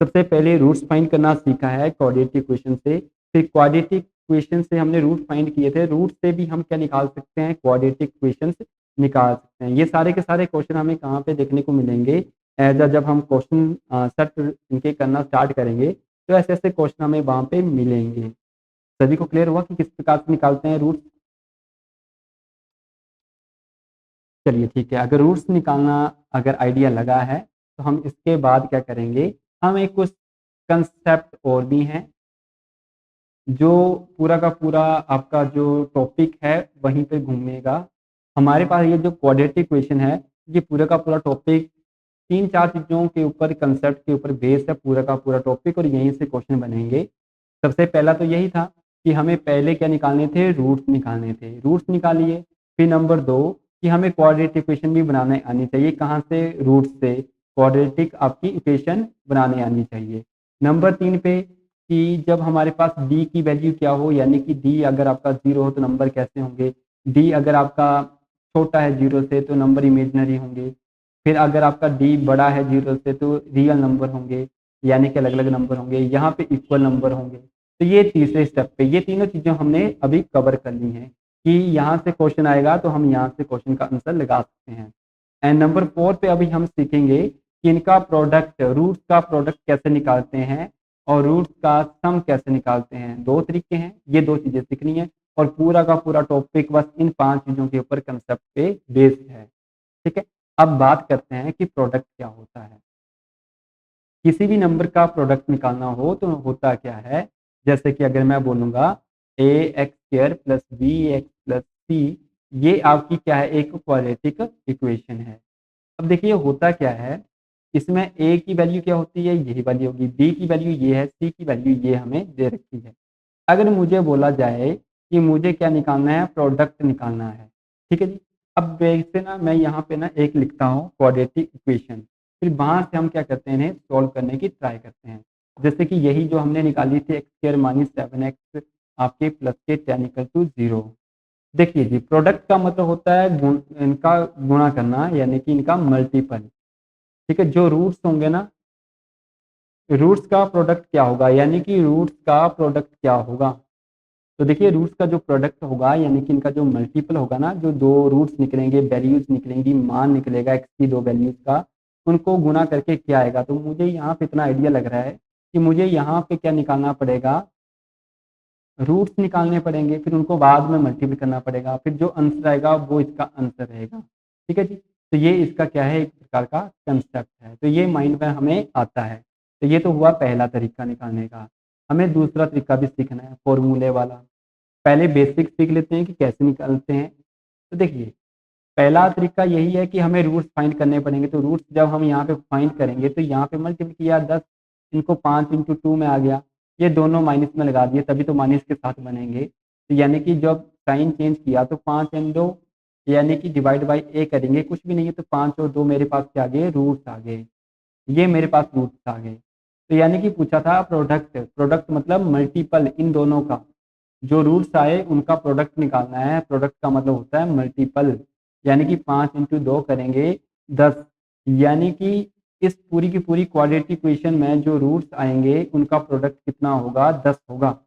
सबसे पहले रूट्स फाइंड करना सीखा है क्वाड्रेटिक इक्वेशन से। फिर क्वाड्रेटिक इक्वेशन से हमने रूट फाइंड किए थे, रूट से भी हम क्या निकाल सकते हैं, क्वाड्रेटिक इक्वेशंस निकाल सकते हैं। ये सारे के सारे क्वेश्चन हमें कहाँ पे देखने को मिलेंगे, एज अ जब हम क्वेश्चन सेट इनके करना स्टार्ट करेंगे तो ऐसे ऐसे क्वेश्चन हमें वहाँ पे मिलेंगे। सभी को क्लियर हुआ कि किस प्रकार से निकालते हैं रूट्स। चलिए ठीक है, अगर रूट्स निकालना अगर आइडिया लगा है तो हम इसके बाद क्या करेंगे, हम एक कुछ कंसेप्ट और भी हैं जो पूरा का पूरा आपका जो टॉपिक है वहीं पे घूमेगा। हमारे पास ये जो क्वाड्रेटिक इक्वेशन है, ये पूरा का पूरा टॉपिक 3-4 चीज़ों के ऊपर, कंसेप्ट के ऊपर बेस्ड है पूरा का पूरा टॉपिक, और यहीं से क्वेश्चन बनेंगे। सबसे पहला तो यही था कि हमें पहले क्या निकालने थे, रूट्स निकालने थे, रूट्स निकालिए। फिर नंबर 2, कि हमें क्वाड्रेटिक इक्वेशन भी बनाने आनी चाहिए। कहाँ से? रूट से क्वाड्रेटिक आपकी इक्वेशन बनाने आनी चाहिए। नंबर 3 पे कि जब हमारे पास डी की वैल्यू क्या हो, यानी कि डी अगर आपका 0 हो तो नंबर कैसे होंगे, डी अगर आपका छोटा है 0 से तो नंबर इमेजनरी होंगे, फिर अगर आपका डी बड़ा है 0 से तो रियल नंबर होंगे, यानी कि अलग अलग नंबर होंगे, यहाँ पे इक्वल नंबर होंगे। तो ये तीसरे स्टेप पे ये तीनों चीज़ें हमने अभी कवर कर ली हैं कि यहाँ से क्वेश्चन आएगा तो हम यहाँ से क्वेश्चन का आंसर लगा सकते हैं। एंड नंबर 4 पे अभी हम सीखेंगे कि इनका प्रोडक्ट, रूट्स का प्रोडक्ट कैसे निकालते हैं और रूट्स का सम कैसे निकालते हैं। दो तरीके हैं, ये दो चीज़ें सीखनी है और पूरा का पूरा टॉपिक बस इन 5 चीज़ों के ऊपर कंसेप्ट पे बेस्ड है। ठीक है, अब बात करते हैं कि प्रोडक्ट क्या होता है। किसी भी नंबर का प्रोडक्ट निकालना हो तो होता क्या है, जैसे कि अगर मैं बोलूँगा a x square plus b x plus c, ये आपकी क्या है? एक क्वाड्रेटिक इक्वेशन है। अब देखिए होता क्या है, इसमें ए की वैल्यू क्या होती है? यही वैल्यू होगी, बी की वैल्यू ये है, सी की वैल्यू ये हमें दे रखी है। अगर मुझे बोला जाए कि मुझे क्या निकालना है? प्रोडक्ट निकालना है। ठीक है जी। अब वैसे ना मैं यहाँ पे ना एक लिखता हूँ क्वाड्रेटिक इक्वेशन, फिर वहाँ से हम क्या करते हैं? इन्हें सॉल्व करने की ट्राई करते हैं। जैसे कि यही जो हमने निकाली थी एक्स स्क्र माइनस 7x आपके प्लस के tan इक्वल टू 0। देखिए जी, प्रोडक्ट का मतलब होता है इनका गुणा करना, यानी कि इनका मल्टीपल। ठीक है, जो रूट्स होंगे ना, रूट्स का प्रोडक्ट क्या होगा, यानी कि रूट्स का प्रोडक्ट क्या होगा? तो देखिए रूट्स का जो प्रोडक्ट होगा, यानी कि इनका जो मल्टीपल होगा ना, जो दो रूट्स निकलेंगे, वैल्यूज निकलेंगी, मान निकलेगा एक्स की दो वैल्यूज का, उनको गुना करके क्या आएगा। तो मुझे यहाँ पे इतना आइडिया लग रहा है कि मुझे यहाँ पे क्या निकालना पड़ेगा? रूट्स निकालने पड़ेंगे, फिर उनको बाद में मल्टीपल करना पड़ेगा, फिर जो आंसर आएगा वो इसका आंसर रहेगा। ठीक है जी। तो ये इसका क्या है? एक प्रकार का कंसेप्ट है, तो ये माइंड में हमें आता है। तो ये तो हुआ पहला तरीका निकालने का। हमें दूसरा तरीका भी सीखना है, फॉर्मूले वाला। पहले बेसिक सीख लेते हैं कि कैसे निकालते हैं। तो देखिए पहला तरीका यही है कि हमें रूट्स फाइंड करने पड़ेंगे। तो रूट्स जब हम यहाँ पे फाइंड करेंगे तो यहाँ पे मल्टीपल किया 10, इनको 5 इंटू 2 में आ गया, ये दोनों माइनस में लगा दिए, तभी तो माइनस के साथ बनेंगे। तो यानी कि जब साइन चेंज किया तो 5 एंड 2, यानी कि डिवाइड बाई ए करेंगे, कुछ भी नहीं है तो 5 और 2 मेरे पास क्या आ गए? रूट्स आ गए। ये मेरे पास रूट्स आ गए। तो यानी कि पूछा था प्रोडक्ट, प्रोडक्ट मतलब मल्टीपल इन दोनों का, जो रूट्स आए उनका प्रोडक्ट निकालना है। प्रोडक्ट का मतलब होता है मल्टीपल, यानी कि 5 इंटू 2 करेंगे 10, यानी कि इस पूरी की पूरी क्वाड्रेटिक इक्वेशन में जो रूट्स आएंगे उनका प्रोडक्ट कितना होगा? 10 होगा।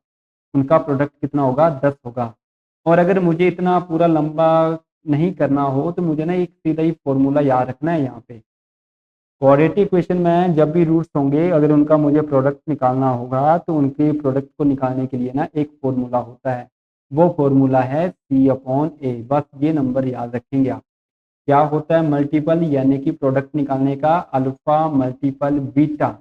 उनका प्रोडक्ट कितना होगा? 10 होगा। और अगर मुझे इतना पूरा लंबा नहीं करना हो तो मुझे ना एक सीधा ही फॉर्मूला याद रखना है। यहाँ पे क्वाड्रेटिक इक्वेशन में जब भी रूट्स होंगे, अगर उनका मुझे प्रोडक्ट निकालना होगा तो उनके प्रोडक्ट को निकालने के लिए ना एक फॉर्मूला होता है। वो फॉर्मूला है सी अपॉन ए। बस ये नंबर याद रखेंगे आप। क्या होता है? मल्टीपल, यानी कि प्रोडक्ट निकालने का alpha multiple beta,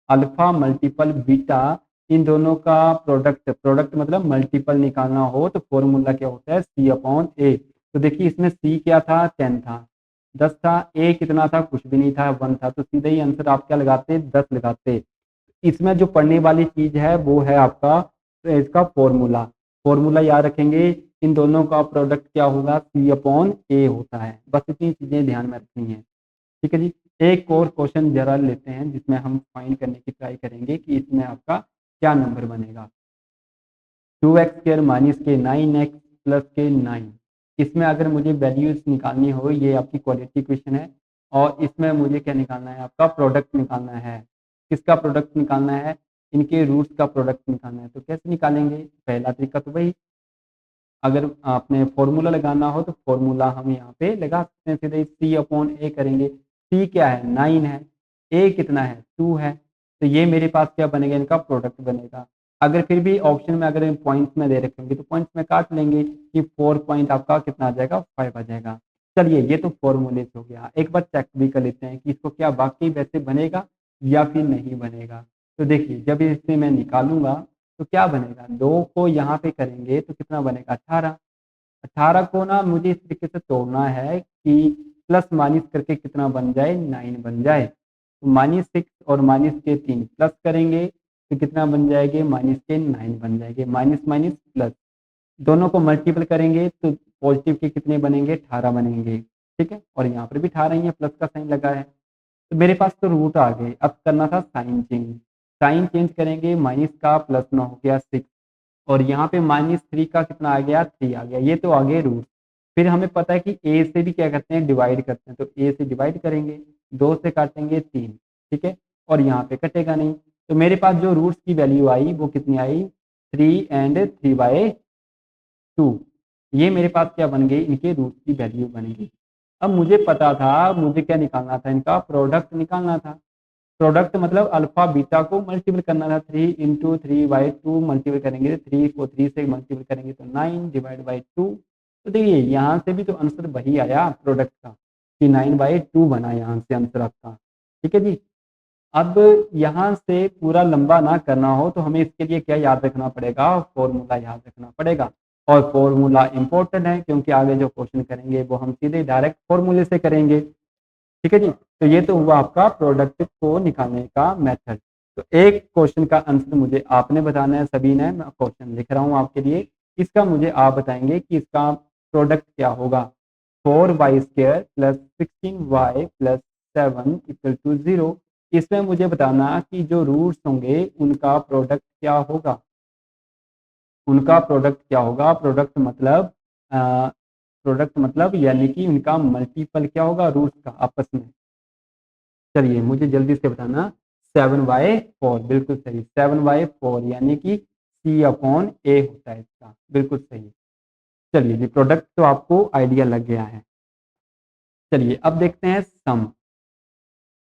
alpha multiple beta, इन दोनों का प्रोडक्ट, प्रोडक्ट मतलब मल्टीपल निकालना हो तो फॉर्मूला क्या होता है? सी अपॉन ए। तो देखिए इसमें सी क्या था? 10 था, 10 था, ए कितना था? कुछ भी नहीं था, 1 था। तो सीधे ही आंसर आप क्या लगाते? 10 लगाते। इसमें जो पढ़ने वाली चीज है वो है आपका इसका फॉर्मूला। फॉर्मूला याद रखेंगे, इन दोनों का प्रोडक्ट क्या होगा? सी अपॉन ए होता है। बस इतनी चीजें ध्यान में रखनी है। ठीक है जी। एक और क्वेश्चन जरा लेते हैं जिसमें हम फाइंड करने की ट्राई करेंगे कि इसमें आपका क्या नंबर बनेगा। 2x² माइनस के 9x प्लस के 9, इसमें अगर मुझे वैल्यूज निकालनी हो, ये आपकी क्वाड्रेटिक इक्वेशन है और इसमें मुझे क्या निकालना है? आपका प्रोडक्ट निकालना है। किसका प्रोडक्ट निकालना है? इनके रूट्स का प्रोडक्ट निकालना है। तो कैसे निकालेंगे? पहला तरीका तो वही, अगर आपने फॉर्मूला लगाना हो तो फॉर्मूला हम यहाँ पे लगा सकते हैं, सीधे सी अपॉन ए करेंगे। सी क्या है? 9 है, ए कितना है? 2 है। तो ये मेरे पास क्या बनेगा? इनका प्रोडक्ट बनेगा। अगर फिर भी ऑप्शन में अगर पॉइंट्स में दे रखेंगे तो पॉइंट्स में काट लेंगे कि 4 पॉइंट आपका कितना आ जाएगा? 5 आ जाएगा। चलिए ये तो फॉर्मूले से हो गया। एक बार चेक भी कर लेते हैं कि इसको क्या वाकई वैसे बनेगा या फिर नहीं बनेगा। तो देखिए जब इसे मैं निकालूंगा तो क्या बनेगा? 2 को यहाँ पे करेंगे तो कितना बनेगा? 18। 18 को ना मुझे इस तरीके से तोड़ना है कि प्लस माइनस करके कितना बन जाए? 9 बन जाए। तो -6 और माइनस के 3 प्लस करेंगे तो कितना बन जाएंगे? माइनस के 9 बन जाएंगे। माइनस माइनस प्लस, दोनों को मल्टीपल करेंगे तो पॉजिटिव के कितने बनेंगे, 18 बनेंगे। ठीक है, और यहाँ पर भी 18 ही है, प्लस का साइन लगा है। तो मेरे पास तो रूट आ गए, अब करना था साइन चेंज। साइन चेंज करेंगे, माइनस का प्लस में हो गया 6, और यहाँ पे -3 का कितना आ गया, 3 आ गया। ये तो आ गए रूट। फिर हमें पता है कि ए से भी क्या करते हैं, डिवाइड करते हैं, तो ए से डिवाइड करेंगे, 2 से काटेंगे 3। ठीक है, और यहाँ पे कटेगा नहीं। तो मेरे पास जो रूट्स की वैल्यू आई वो कितनी आई, 3 एंड 3/2। ये मेरे पास क्या बन गई, इनके रूट की वैल्यू बन गई। अब मुझे पता था, मुझे क्या निकालना था, इनका प्रोडक्ट निकालना था। प्रोडक्ट मतलब अल्फा बीटा को मल्टीपल करना था। 3 × 3/2 मल्टीपल करेंगे, 3 को 3 से मल्टीपल करेंगे तो 9/2। तो देखिए यहाँ से भी तो आंसर वही आया प्रोडक्ट का, कि 9/2 बना यहाँ से आंसर आपका। ठीक है जी। अब यहाँ से पूरा लंबा ना करना हो तो हमें इसके लिए क्या याद रखना पड़ेगा, फॉर्मूला याद रखना पड़ेगा। और फॉर्मूला इंपॉर्टेंट है, क्योंकि आगे जो क्वेश्चन करेंगे वो हम सीधे डायरेक्ट फॉर्मूले से करेंगे। ठीक है जी। तो ये तो हुआ आपका प्रोडक्ट को निकालने का मेथड। तो एक क्वेश्चन का आंसर मुझे आपने बताना है, सभी ने। मैं क्वेश्चन लिख रहा हूँ आपके लिए। इसका मुझे आप बताएंगे कि इसका प्रोडक्ट क्या होगा। 4y² + 16y + 7 = 0। इसमें मुझे बताना कि जो रूट्स होंगे उनका प्रोडक्ट क्या होगा। उनका प्रोडक्ट क्या होगा, प्रोडक्ट मतलब यानी कि उनका मल्टीपल क्या होगा रूट्स का आपस में। चलिए मुझे जल्दी से बताना। 7/4, बिल्कुल सही। 7/4 यानी कि C/A होता है इसका, बिल्कुल सही। चलिए जी, प्रोडक्ट तो आपको आइडिया लग गया है। चलिए अब देखते हैं सम।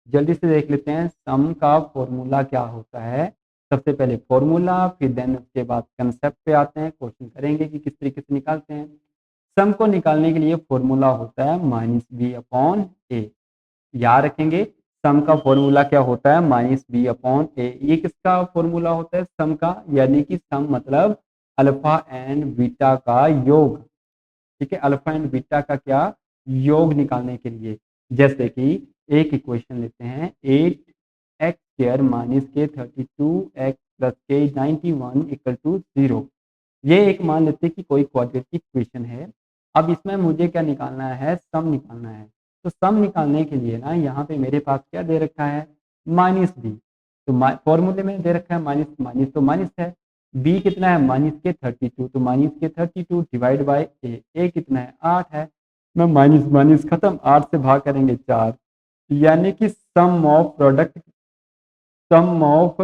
जल्दी से देख लेते हैं सम का फॉर्मूला क्या होता है। सबसे पहले फॉर्मूला, फिर देन उसके बाद कंसेप्ट पे आते हैं, क्वेश्चन करेंगे कि किस तरीके से निकालते हैं। सम को निकालने के लिए फॉर्मूला होता है -b/a। याद रखेंगे, सम का फॉर्मूला क्या होता है, -b/a। ये किसका फॉर्मूला होता है, सम का, यानी कि सम मतलब अल्फा एंड बीटा का योग। ठीक है, अल्फा एंड बीटा का क्या, योग निकालने के लिए। जैसे कि एक इक्वेशन लेते हैं, 8x² - k32x + k91 = 0। ये एक मान लेते हैं कि कोई क्वाड्रेटिक इक्वेशन है। अब इसमें मुझे क्या निकालना है, सम निकालना है। तो सम निकालने के लिए ना यहाँ पे मेरे पास क्या दे रखा है, -b। तो फॉर्मूले में दे रखा है माइनस, माइनस तो माइनस है। b कितना है, -32, तो -32 डिवाइड बाय a कितना है, 8 है। मैं माइनस माइनस खत्म, 8 से भाग करेंगे 4, यानी कि सम ऑफ प्रोडक्ट, सम ऑफ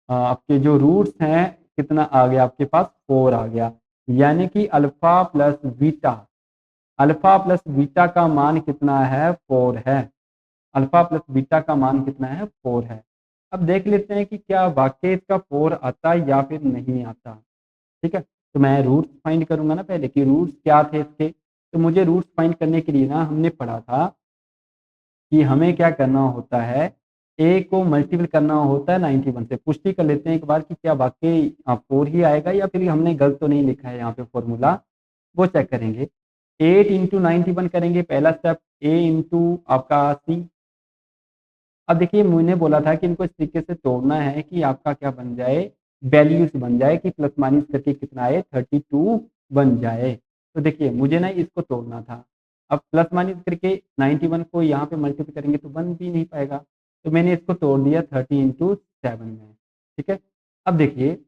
आपके जो रूट्स हैं कितना आ गया आपके पास, 4 आ गया। यानी कि alpha plus beta, alpha plus beta का मान कितना है, 4 है। अल्फा प्लस बीटा का मान कितना है, 4 है। अब देख लेते हैं कि क्या वाकई इसका 4 आता है या फिर नहीं आता। ठीक है, तो मैं रूट्स फाइंड करूंगा ना पहले, कि रूट्स क्या थे इसके। तो मुझे रूट्स फाइंड करने के लिए ना हमने पढ़ा था कि हमें क्या करना होता है, ए को मल्टीपल करना होता है 91 से। पुष्टि कर लेते हैं एक बार कि क्या वाकई 4 ही आएगा या फिर हमने गलत तो नहीं लिखा है यहाँ पे फॉर्मूला, वो चेक करेंगे। 8 × 91 करेंगे पहला स्टेप, ए इंटू आपका सी। अब देखिए मैंने बोला था कि इनको इस तरीके से तोड़ना है कि आपका क्या बन जाए, वैल्यूज बन जाए, कि प्लस माइनस करके कितना आए, 32 बन जाए। तो देखिए मुझे ना इसको तोड़ना था। अब प्लस माइनस करके 91 को यहाँ पे मल्टीप्लाई करेंगे तो बन भी नहीं पाएगा। तो मैंने इसको तोड़ दिया 30 × 7 में। ठीक है, अब देखिए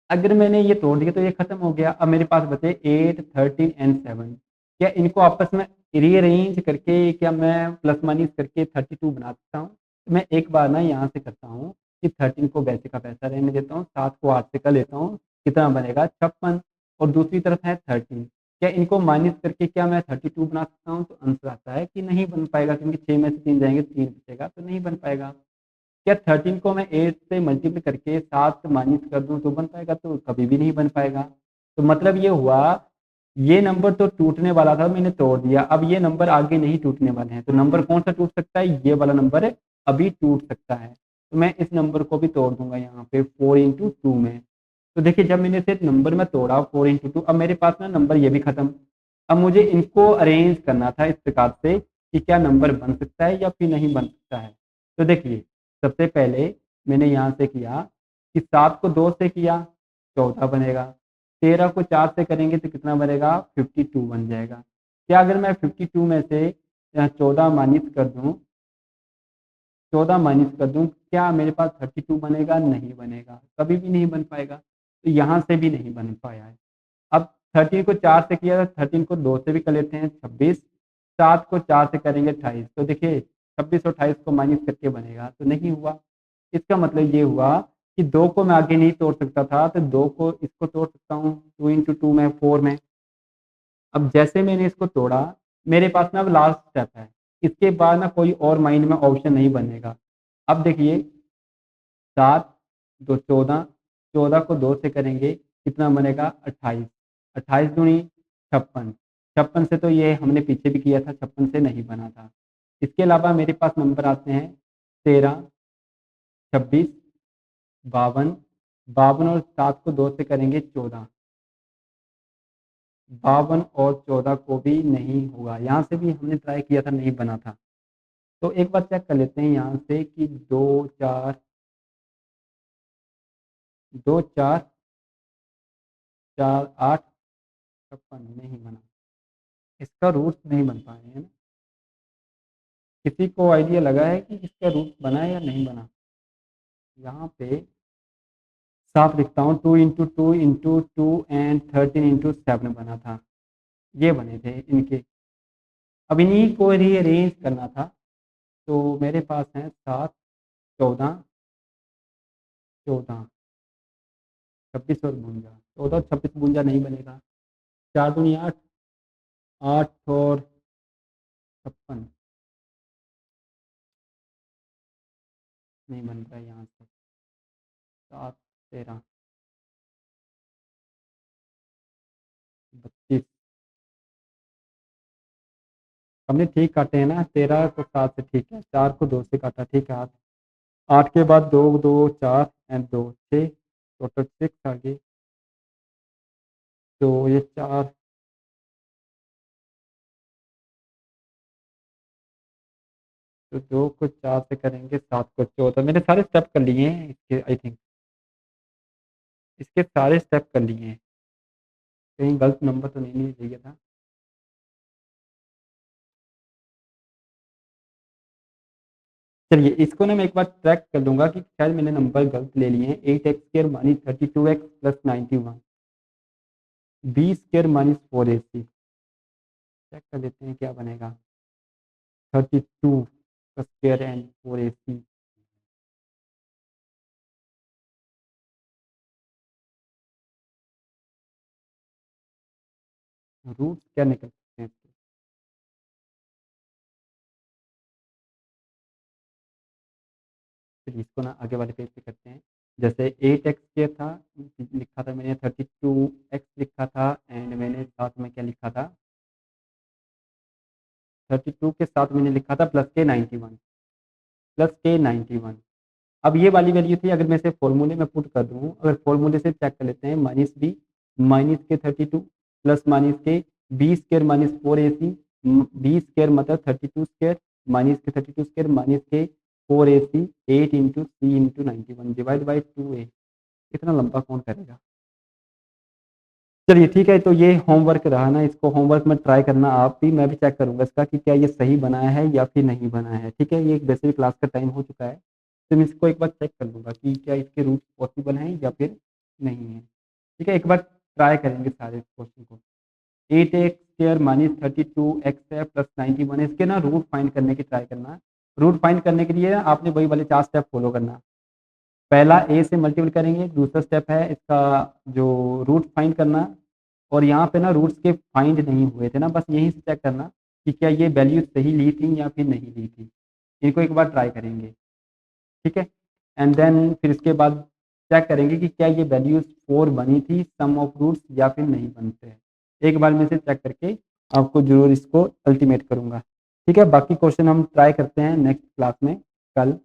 अगर मैंने ये तोड़ दिया तो ये खत्म हो गया। अब मेरे पास बचे 8, 13 एंड 7। क्या इनको आपस में रीअरेंज करके क्या मैं प्लस माइनस करके 32 बना सकता हूँ। तो मैं एक बार ना यहाँ से करता हूँ कि 13 को वैसे का वैसा रहने देता हूँ, 7 को 8 से कर लेता हूँ, कितना बनेगा 56। और दूसरी तरफ है 13, क्या इनको माइनस करके क्या मैं 32 बना सकता हूँ। तो आंसर आता है कि नहीं बन पाएगा, क्योंकि 6 में से 3 जाएंगे, 3 बचेगा, तो नहीं बन पाएगा। क्या 13 को मैं 8 से मल्टीप्लाई करके 7 से माइनस कर दूं तो बन पाएगा, तो कभी भी नहीं बन पाएगा। तो मतलब ये हुआ, ये नंबर तो टूटने वाला था, मैंने तोड़ दिया। अब ये नंबर आगे नहीं टूटने वाले हैं। तो नंबर कौन सा टूट सकता है, ये वाला नंबर अभी टूट सकता है। तो मैं इस नंबर को भी तोड़ दूंगा यहाँ पे 4 × 2 में। तो देखिए जब मैंने सिर्फ नंबर में तोड़ा 4 × 2, अब मेरे पास ना नंबर ये भी खत्म। अब मुझे इनको अरेंज करना था इस प्रकार से कि क्या नंबर बन सकता है या फिर नहीं बन सकता है। तो देखिए सबसे पहले मैंने यहाँ से किया कि 7 को 2 से किया 14 बनेगा। 13 को 4 से करेंगे तो कितना बनेगा, 52 बन जाएगा। क्या अगर मैं 52 में से 14 माइनस कर दूं, 14 माइनस कर दूं, क्या मेरे पास 32 बनेगा? नहीं बनेगा, कभी भी नहीं बन पाएगा। तो यहाँ से भी नहीं बन पाया है। अब 13 को 4 से किया था, 13 को 2 से भी कर लेते हैं 26, 7 को 4 से करेंगे 28। तो देखिए 26 और 28 को माइनस करके बनेगा, तो नहीं हुआ। इसका मतलब ये हुआ कि 2 को मैं आगे नहीं तोड़ सकता था, तो 2 को इसको तोड़ सकता हूँ, 2 इंटू 2 में 4 में। अब जैसे मैंने इसको तोड़ा, मेरे पास ना अब लास्ट स्टेप है, इसके बाद ना कोई और माइंड में ऑप्शन नहीं बनेगा। अब देखिए 7 2 14, 14 को 2 से करेंगे कितना बनेगा, 28, 28 दूनी 56, 56 से तो ये हमने पीछे भी किया था, 56 से नहीं बना था। इसके अलावा मेरे पास नंबर आते हैं 13, 26, 52, 52 और 7 को 2 से करेंगे 14, 52 और 14 को भी नहीं होगा। यहाँ से भी हमने ट्राई किया था, नहीं बना था। तो एक बार चेक कर लेते हैं यहाँ से कि 2 4 2 4 4 8 56 नहीं बना, इसका रूट नहीं बन पाए है ना। किसी को आइडिया लगा है कि इसका रूट बना है या नहीं बना? यहाँ पे साफ लिखता हूँ, 2 इंटू 2 इंटू 2 एंड 13 इंटू 7 बना था, ये बने थे इनके। अब इन्हीं को रीअरेंज करना था, तो मेरे पास है 7 14 14 26 और 52, 14 26 52 नहीं बनेगा, 4 दूनी 8, 8 और 56 नहीं बन रहा है यहाँ से, 7 13 32, हमने ठीक काटे हैं ना, 13 को 7 से ठीक है, 4 को 2 से काटा, ठीक है। 8 8 के बाद 2 2 4 एंड 2 6, टोटल 6 आ गए। तो ये 4, तो 2 को 4 से करेंगे, 7 को 14, मैंने सारे स्टेप कर लिए हैं इसके, आई थिंक इसके सारे स्टेप कर लिए हैं, कहीं गलत नंबर तो नहीं चाहिए था। चलिए इसको ना मैं एक बार ट्रैक कर लूँगा कि शायद मैंने नंबर गलत ले लिए हैं। 8x² minus 32x plus 91, b² minus 4ac, check कर लेते हैं क्या बनेगा। 32 का स्क्वायर एंड 4ac, रूट क्या निकल सकते हैं इसके? चलिए इसको ना आगे वाले पेज पे करते हैं। जैसे 8x² था, लिखा था मैंने 32x लिखा था, एंड मैंने साथ में क्या लिखा था, 32 के साथ मैंने लिखा था प्लस के 91, प्लस के 91। अब ये वाली वैल्यू थी, अगर मैं इसे फॉर्मूले में पुट कर दूँ, अगर फॉर्मूले से चेक कर लेते हैं, माइनस बी माइनस के 32 प्लस माइनस के b² माइनस 4ac, b² मतलब 32² माइनस के 32² माइनस के 4ac, 8 into C into 91 divide by 2a, इतना लंबा कौन करेगा। चलिए ठीक है, तो ये होमवर्क रहा ना, इसको होमवर्क में ट्राई करना आप भी, मैं भी चेक करूँगा इसका कि क्या ये सही बनाया है या फिर नहीं बनाया है। ठीक है, ये वैसे भी क्लास का टाइम हो चुका है, तो मैं इसको एक बार चेक कर लूँगा कि क्या इसके रूट पॉसिबल हैं या फिर नहीं है। ठीक है, एक बार ट्राई करेंगे सारे क्वेश्चन को। 8x² माइनस 32x है प्लस 91, इसके ना रूट फाइंड करने की ट्राई करना। रूट फाइंड करने के लिए आपने वही वाले 4 स्टेप फॉलो करना। पहला ए से मल्टीपल करेंगे, दूसरा स्टेप है इसका जो रूट फाइंड करना, और यहाँ पे ना रूट्स के फाइंड नहीं हुए थे ना, बस यहीं से चेक करना कि क्या ये वैल्यू सही ली थी या फिर नहीं ली थी। इनको एक बार ट्राई करेंगे, ठीक है। एंड देन फिर इसके बाद चेक करेंगे कि क्या ये वैल्यूज 4 बनी थी सम ऑफ रूट्स या फिर नहीं बनते हैं। एक बार में से चेक करके आपको जरूर इसको अल्टीमेट करूँगा। ठीक है, बाकी क्वेश्चन हम ट्राई करते हैं नेक्स्ट क्लास में कल।